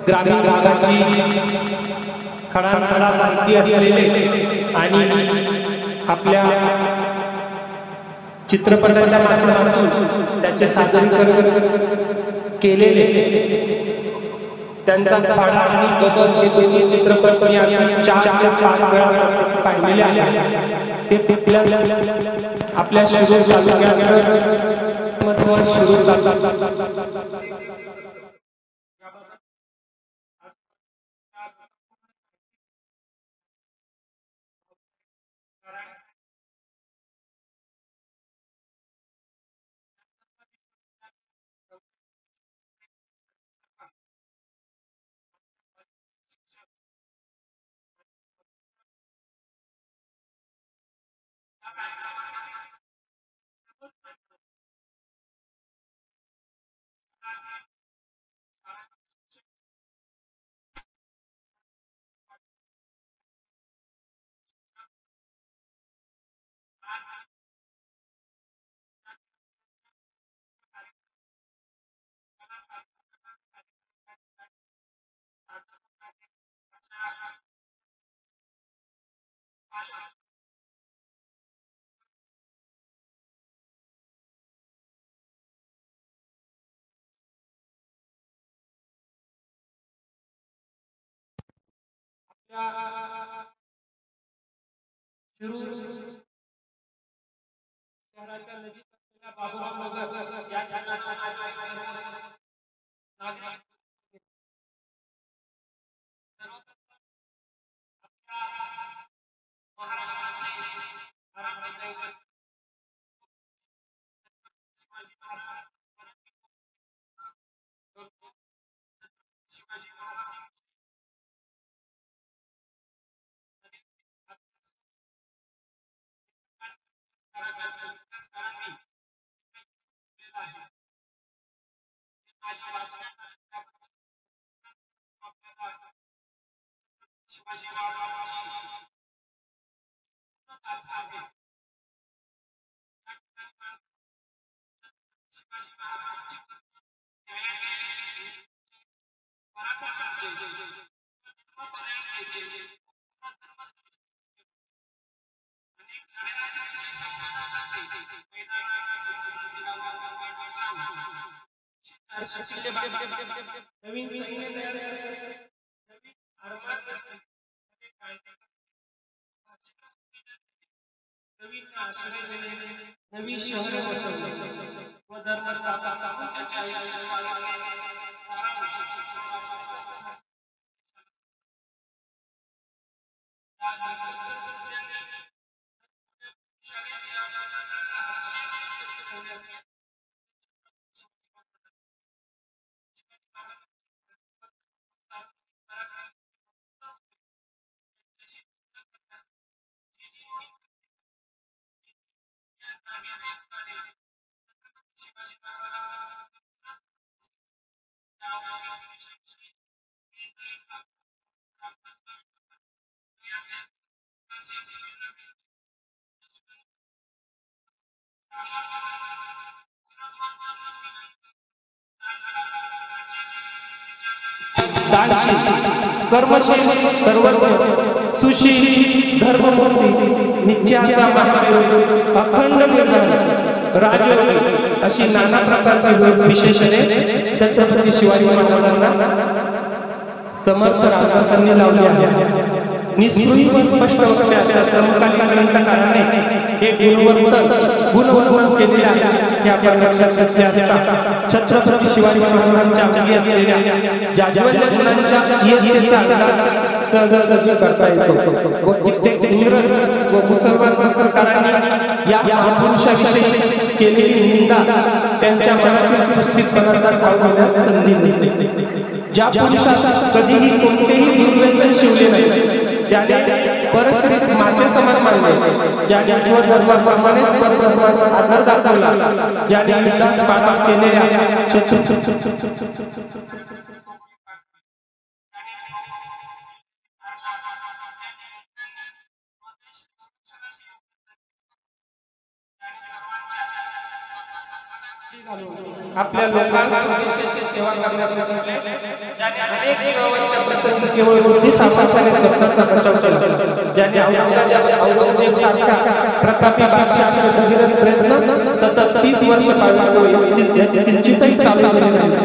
ग्रामीण भागाची खडाखडा माहिती असलेले आणि आपल्या चित्रपटाच्या माध्यमातून त्याचे सादरीकरण केलेले त्यांचा फाडा आणि बदल हे दोन्ही चित्रपट मी आम्ही 4 वेळा पाहिलेले आहे. ते आपल्या शिरूर तालुक्याचं महत्त्व शिरूर शहराच्या नजीक असलेल्या बाबुराव नगर या नवीन सैन्य तयार नवीन आरमार नवीन आश्रय नवी शहरे व धर्म स्थापना त्यांच्या आयुष्यात कर्मशील सर्वज्ञ सुशील धर्ममूर्ती नित्याचा महादेव अखंड निर्धार राजयोगी अशी नाना प्रकारची विशेषणे छत्रपती शिवाजी महाराजांना समर्थ रामदासांनी लावली आहे. निस्पृही व स्पष्ट वक्ते अशा समकालीन ग्रंथकाराने हे गुणवंत केलेले आहे हे आपण लक्षात घेतले असता छत्रपती शिवाजी महाराजांच्या अंगी असलेल्या जाज्वल्य गुणांच्या इयत्तेचा अंदाज सहज करता येतो. व कित्येक इंग्रज व मुसलमान सरकारांनी या महापुरुषाविषयी केलेली निंदा त्यांच्या मनातील कुत्सितपणाचा ठाव घेण्यास संधी मिळते. ज्या पुरुषास कधीही कोणतेही दुर्व्यसन शिवले नाही, ज्याने परश्रीस माते समान मानले, ज्याने स्वधर्माप्रमाणेच परधर्मास आदर दाखवला, ज्याने युद्धास पाठक केलेल्या आपल्या लोकांना देशाची सेवा करण्यास शिकवले, ज्याने अनेक जीवांच्या प्रसंगी केवळ बुद्धी सामर्थ्याने स्वतःचा बचाव केला, ज्याने औरंगजेब सारख्या प्रतापी बादशाहाचे भगीरथ प्रयत्न सतत 30 वर्ष पाळले, किंचितही चालू केले नाही।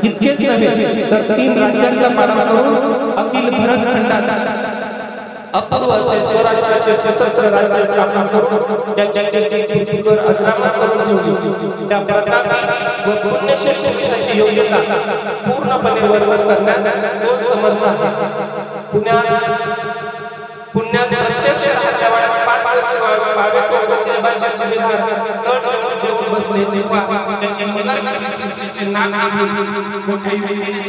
इतकेच नव्हे तर 3 राज्यांचा पाडाव करून अखिल भरतखंडात अपूर्व असे स्वराज्याचे स्वतंत्र राज्य स्थापना करून त्याच्या पृथ्वीवर अजरामर करून ठेवली। त्या प्रतापी व पुण्यशील पुरुषाची योग्यता पूर्णपणे वर्णन करण्यास तो समर्थ आहे। पुण्यास प्रत्यक्ष राज्यावर 5 वर्ष औरंगजेबाच्या सुविधा तड देऊन बसले तेव्हा त्याचे मगरचे नाक मोठे व्यक्तीने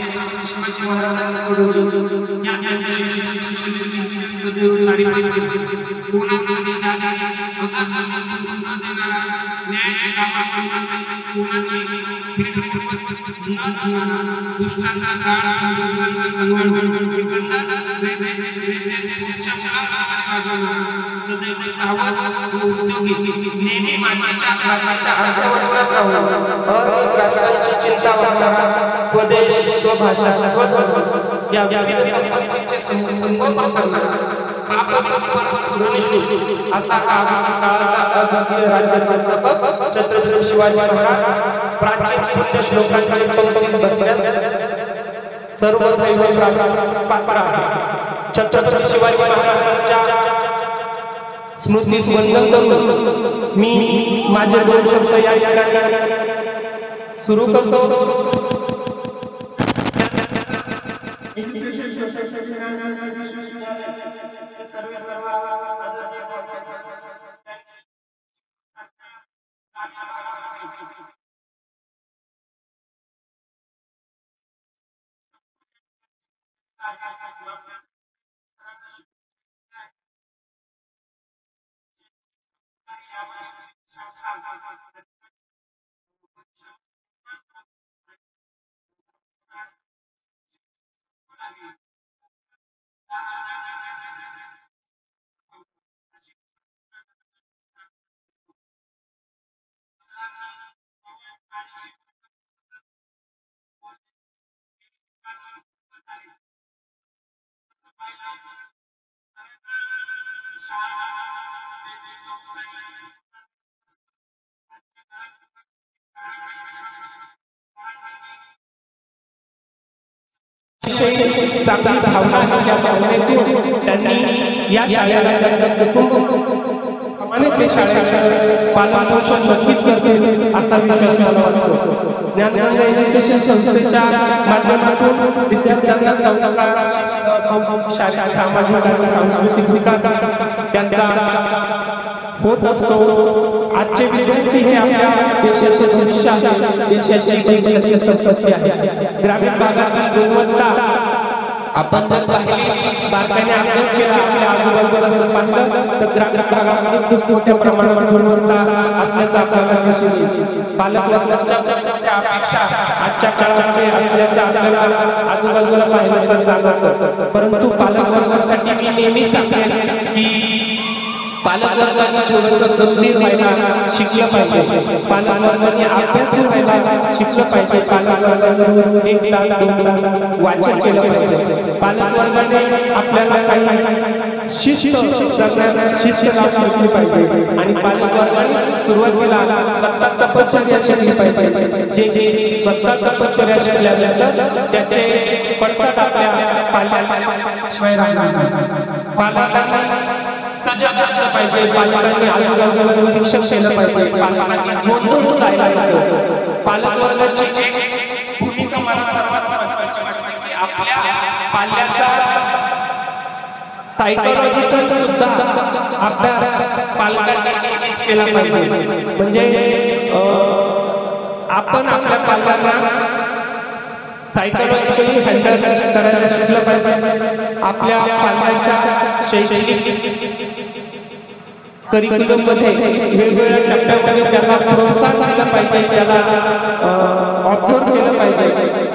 शिवाजी महाराजांना सोडवले। या चिंता वागणारा स्वदेश स्वभाषा स्वधर्म या विविध संस्कृतीचे संगोपन करणारा असा काळातला राज्य संस्थापक छत्रपती शिवाजी महाराज प्राचीन पुण्य श्लोकांकडे पंक्तीत बसल्यास सर्व दैव पात्र आहे। छत्रपती शिवाजी महाराजांच्या स्मृतीस वंदन करून मी माझे 2 शब्द या ठिकाणी सुरू करतो। चांगली भावना आहे, त्या भावनेतून त्यांनी या शाळेला त्यांचं कुटुंब ते शाळेचं पालन पोषण नक्कीच करतील असा विश्वास मला वाटतो। ज्ञानगंगा एज्युकेशन संस्थेच्या माध्यमातून विद्यार्थ्यांना संस्कार सामाजिक आणि सांस्कृतिक विकास त्यांचा होत असतो। आजचे विद्यार्थी हे आपल्या देशाचे भविष्य आहे, देशाची भविष्याची संपत्ती आहे। ग्रामीण भागातील गुणवत्ता आपण जर पाहिली, बारकाईने अभ्यास केला, आपल्या आजूबाजूला जर पाहिलं तर ग्रामीण भागामध्ये खूप मोठ्या प्रमाणात गुणवत्ता असल्याचा आपल्याला दिसून येईल। पालकवर्गाच्या अपेक्षा आजच्या काळामध्ये असल्याचं आपल्याला आजूबाजूला पाहिलं तर जाणवतं, परंतु पालकवर्गासाठी मी नेहमी सांगेन की पालकवर्गाने थोडंसं गंभीर व्हायला शिकलं पाहिजे, पालकवर्गाने अभ्यासू व्हायला शिकलं पाहिजे, पालकवर्गाने रोज 1 तास 2 तास वाचन केलं पाहिजे, पालकवर्गाने आपल्याला काही शिस्त लावली पाहिजे आणि पालकवर्गाने सुरुवातीला स्वतः तपश्चर्या शिकली पाहिजे। जे स्वतः तपश्चर्या शिकल्यानंतर त्याचे पडसाद आपल्या पालकांशिवाय राहणार। पालकांनी सजग असलं पाहिजे, पालकांनी आजूबाजूला निरीक्षण केलं पाहिजे, पालकांनी गोंधळून जायला नको। पालकवर्गाची एक भूमिका मला सर्वात महत्त्वाची वाटते की आपल्या पाल्याचा सायकोलॉजिकल सुद्धा अभ्यास पालकांनी नेहमीच केला पाहिजे। म्हणजे आपण आपल्या पालकांना सायकोलॉजिकली हँडल करायला शिकलं पाहिजे। आपल्या पालकांच्या शैक्षणिक करिक्युलम मध्ये वेगवेगळ्या टप्प्यामध्ये त्याला प्रोत्साहन दिलं पाहिजे, त्याला ऑब्झर्व केलं पाहिजे।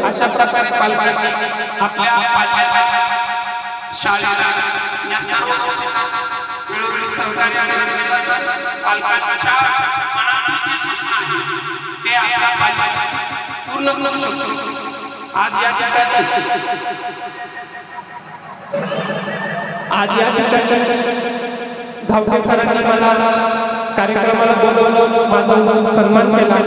अशा प्रकारे पालकांनी आपल्या शाळेला या सर्व गोष्टींना वेळोवेळी सहकार्याने पालकांच्या मनातील जी सूचना आहे ते आपल्या पालकांना पूर्ण करू शकतो. आज या ठिकाणी धावते सरांनी मला कार्यक्रमाला बोलवलं, माझा सन्मान केला.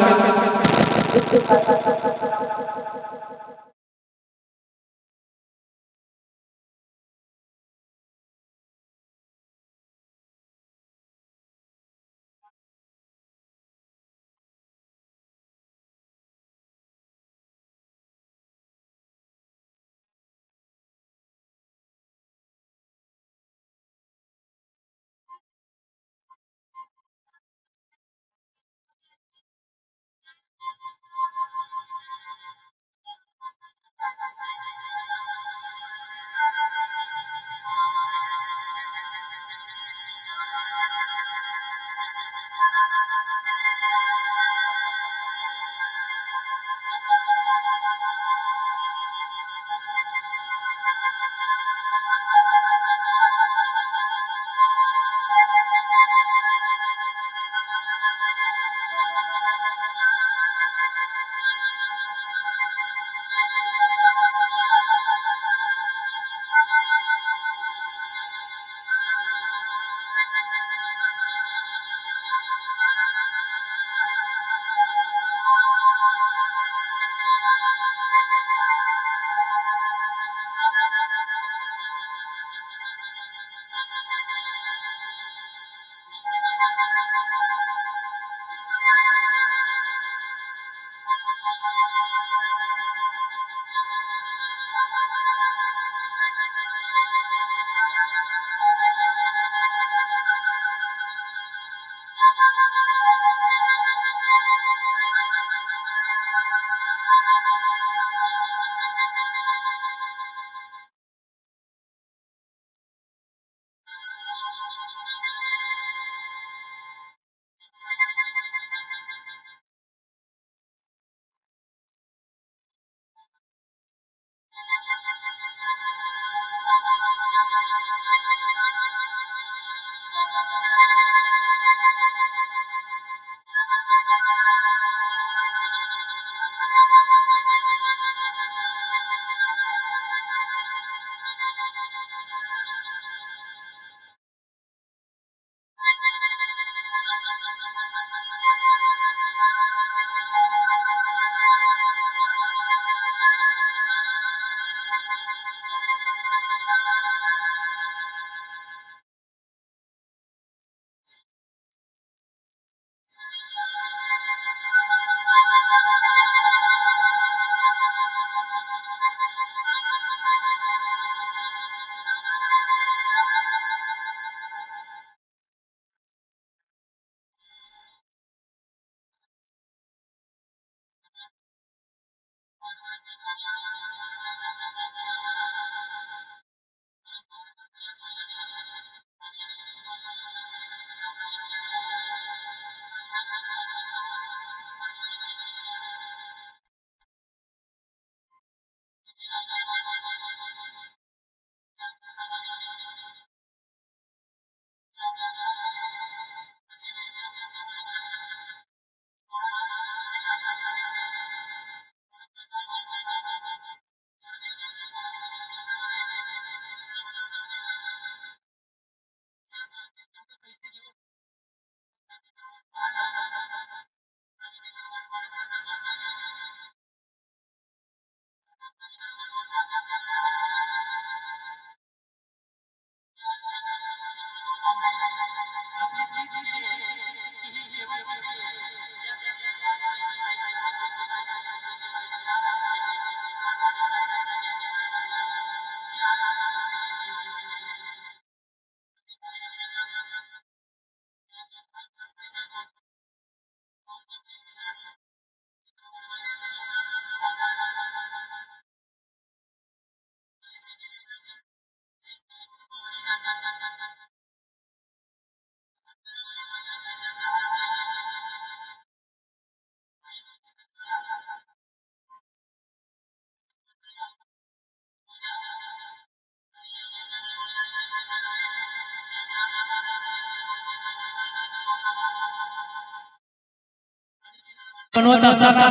बनवत असताना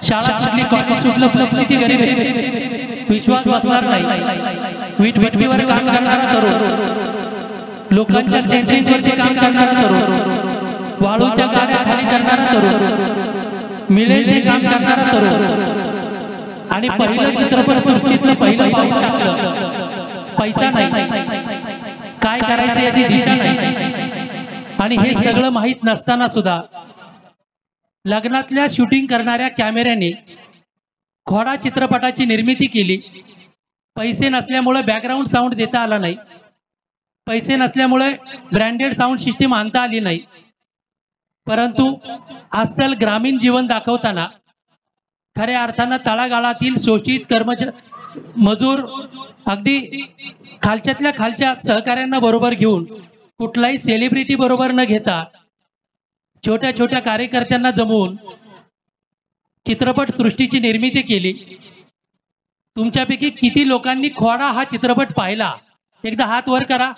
शाळा सुटली, कॉलेज सुटलं, परिस्थिती गरीब, विश्वास बसणार नाही, विटभट्टीवर काम करणारा तरुण, लोकांच्या सेंट्रिंग वरती काम करणारा तरुण, वाळूच्या गाड्या खाली करणारा तरुण, मिळेल ते काम करणारा तरुण, आणि पहिलं चित्रपट सृष्टीतलं पहिलं पाऊल टाकलं. पैसा नाही, काय करायचं याची दिशा नाही, आणि हे सगळं माहीत नसताना सुद्धा लग्नातल्या शूटिंग करणाऱ्या कॅमेऱ्याने खोडा चित्रपटाची निर्मिती केली. पैसे नसल्यामुळे बॅकग्राऊंड साऊंड देता आला नाही, पैसे नसल्यामुळे ब्रँडेड साऊंड सिस्टीम आणता आली नाही, परंतु अस्सल ग्रामीण जीवन दाखवताना खऱ्या अर्थानं तळागाळातील शोषित मजूर अगदी खालच्यातल्या खालच्या सहकाऱ्यांना बरोबर घेऊन, कुठलाही सेलिब्रिटी बरोबर न घेता, छोट्या छोट्या कार्यकर्त्यांना जमवून चित्रपट सृष्टीची निर्मिती केली. तुमच्यापैकी किती लोकांनी खोडा हा चित्रपट पाहिला? एकदा हात वर करा.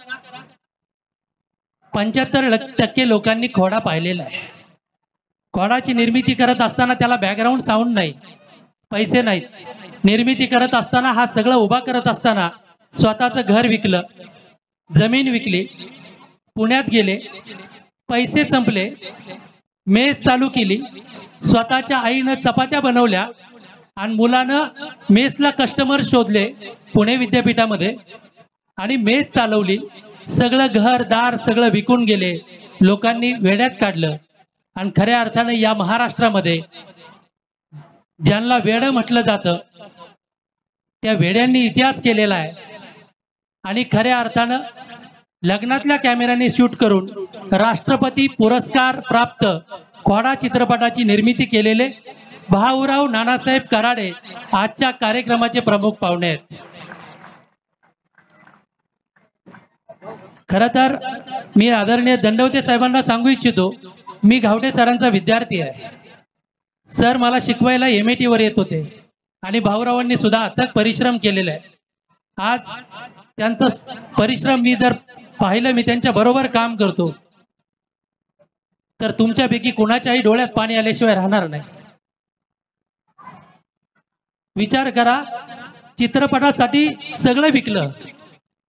75% लोकांनी खोडा पाहिलेला आहे. खोडाची निर्मिती करत असताना त्याला बॅकग्राऊंड साऊंड नाही, पैसे नाहीत. निर्मिती करत असताना हा सगळं उभा करत असताना स्वतःचं घर विकलं, जमीन विकली, पुण्यात गेले, पैसे संपले, मेस चालू केली, स्वतःच्या आईनं चपात्या बनवल्या आणि मुलानं मेसला कस्टमर शोधले पुणे विद्यापीठामध्ये आणि मेस चालवली. सगळं घरदार सगळं विकून गेले, लोकांनी वेड्यात काढलं. आणि खऱ्या अर्थानं या महाराष्ट्रामध्ये ज्यांना वेडं म्हटलं जातं त्या वेड्यांनी इतिहास केलेला आहे. आणि खऱ्या अर्थानं लग्नातल्या कॅमेऱ्याने शूट करून राष्ट्रपती पुरस्कार प्राप्त खोडा चित्रपटाची निर्मिती केलेले भाऊराव नानासाहेब कराडे आजच्या कार्यक्रमाचे प्रमुख पाहुणे आहेत. खरं तर मी आदरणीय दंडवते साहेबांना सांगू इच्छितो, मी घावटे सरांचा विद्यार्थी आहे. सर मला शिकवायला MIT वर येत होते आणि भाऊरावांनी सुद्धा अथक परिश्रम केलेला आहे. आज त्यांचा परिश्रम मी जर पाहिलं, मी त्यांच्या बरोबर काम करतो, तर तुमच्यापैकी कुणाच्याही डोळ्यात पाणी आल्याशिवाय राहणार नाही. विचार करा, चित्रपटासाठी सगळं विकलं,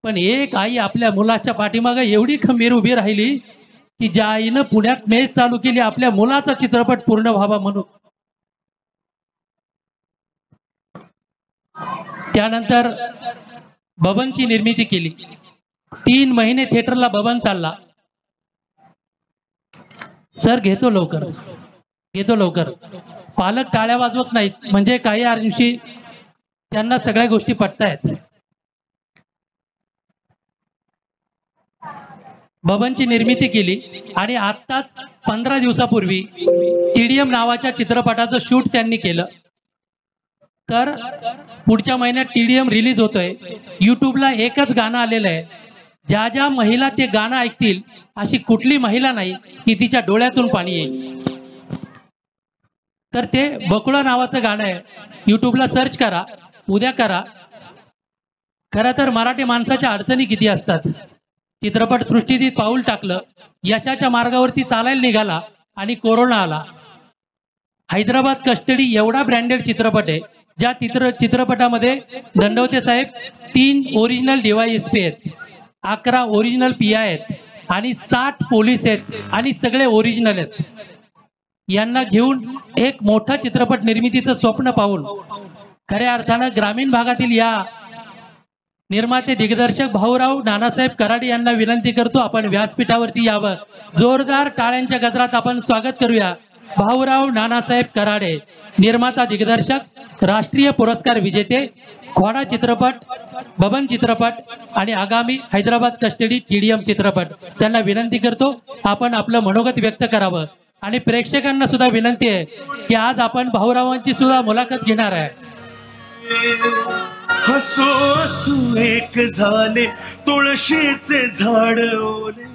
पण एक आई आपल्या मुलाच्या पाठीमागे एवढी खंबीर उभी राहिली की ज्या आईनं पुण्यात मेस चालू केली आपल्या मुलाचा चित्रपट पूर्ण व्हावा म्हणून. त्यानंतर बबनची निर्मिती केली. 3 महिने थिएटरला बबन चालला. सर घेतो लवकर, घेतो लवकर. पालक टाळ्या वाजवत नाहीत, म्हणजे काही अंशी त्यांना सगळ्या गोष्टी पटतायत. बबनची निर्मिती केली आणि आत्ताच 15 दिवसापूर्वी TDM नावाच्या चित्रपटाचं शूट त्यांनी केलं. तर पुढच्या महिन्यात TDM रिलीज होतोय. यूट्यूबला एकच गाणं आलेलं आहे. ज्या ज्या महिला ते गाणं ऐकतील अशी कुठली महिला नाही की तिच्या डोळ्यातून पाणी येईल. तर ते बकुळा नावाचं गाणं आहे. यूट्यूबला सर्च करा, उद्या करा. खरं तर मराठी माणसाच्या अडचणी किती असतात. चित्रपट सृष्टीत पाऊल टाकलं, यशाच्या मार्गावरती चालायला निघाला आणि कोरोना आला. हैदराबाद कस्टडी एवढा ब्रँडेड चित्रपट आहे, ज्या चित्रपटामध्ये दंडवते साहेब 3 ओरिजिनल DYSP आहेत, 11 ओरिजिनल PI आहेत आणि 60 पोलीस आहेत आणि सगळे ओरिजिनल आहेत. यांना घेऊन एक मोठा चित्रपट निर्मितीचं स्वप्न पाहून खऱ्या अर्थानं ग्रामीण भागातील या निर्माते दिग्दर्शक भाऊराव नानासाहेब कराडे यांना विनंती करतो, आपण व्यासपीठावरती यावं. जोरदार टाळ्यांच्या गजरात आपण स्वागत करूया. भाऊराव नानासाहेब कराडे, निर्माता दिग्दर्शक, राष्ट्रीय पुरस्कार विजेते, खोडा चित्रपट, बबन चित्रपट आणि आगामी हैदराबाद कस्टडी TDM चित्रपट. त्यांना विनंती करतो आपण आपलं मनोगत व्यक्त करावं. आणि प्रेक्षकांना सुद्धा विनंती आहे की आज आपण भाऊरावांची सुद्धा मुलाखत घेणार आहे. हसू हसू एक झाले तुळशीचे झाड ओले.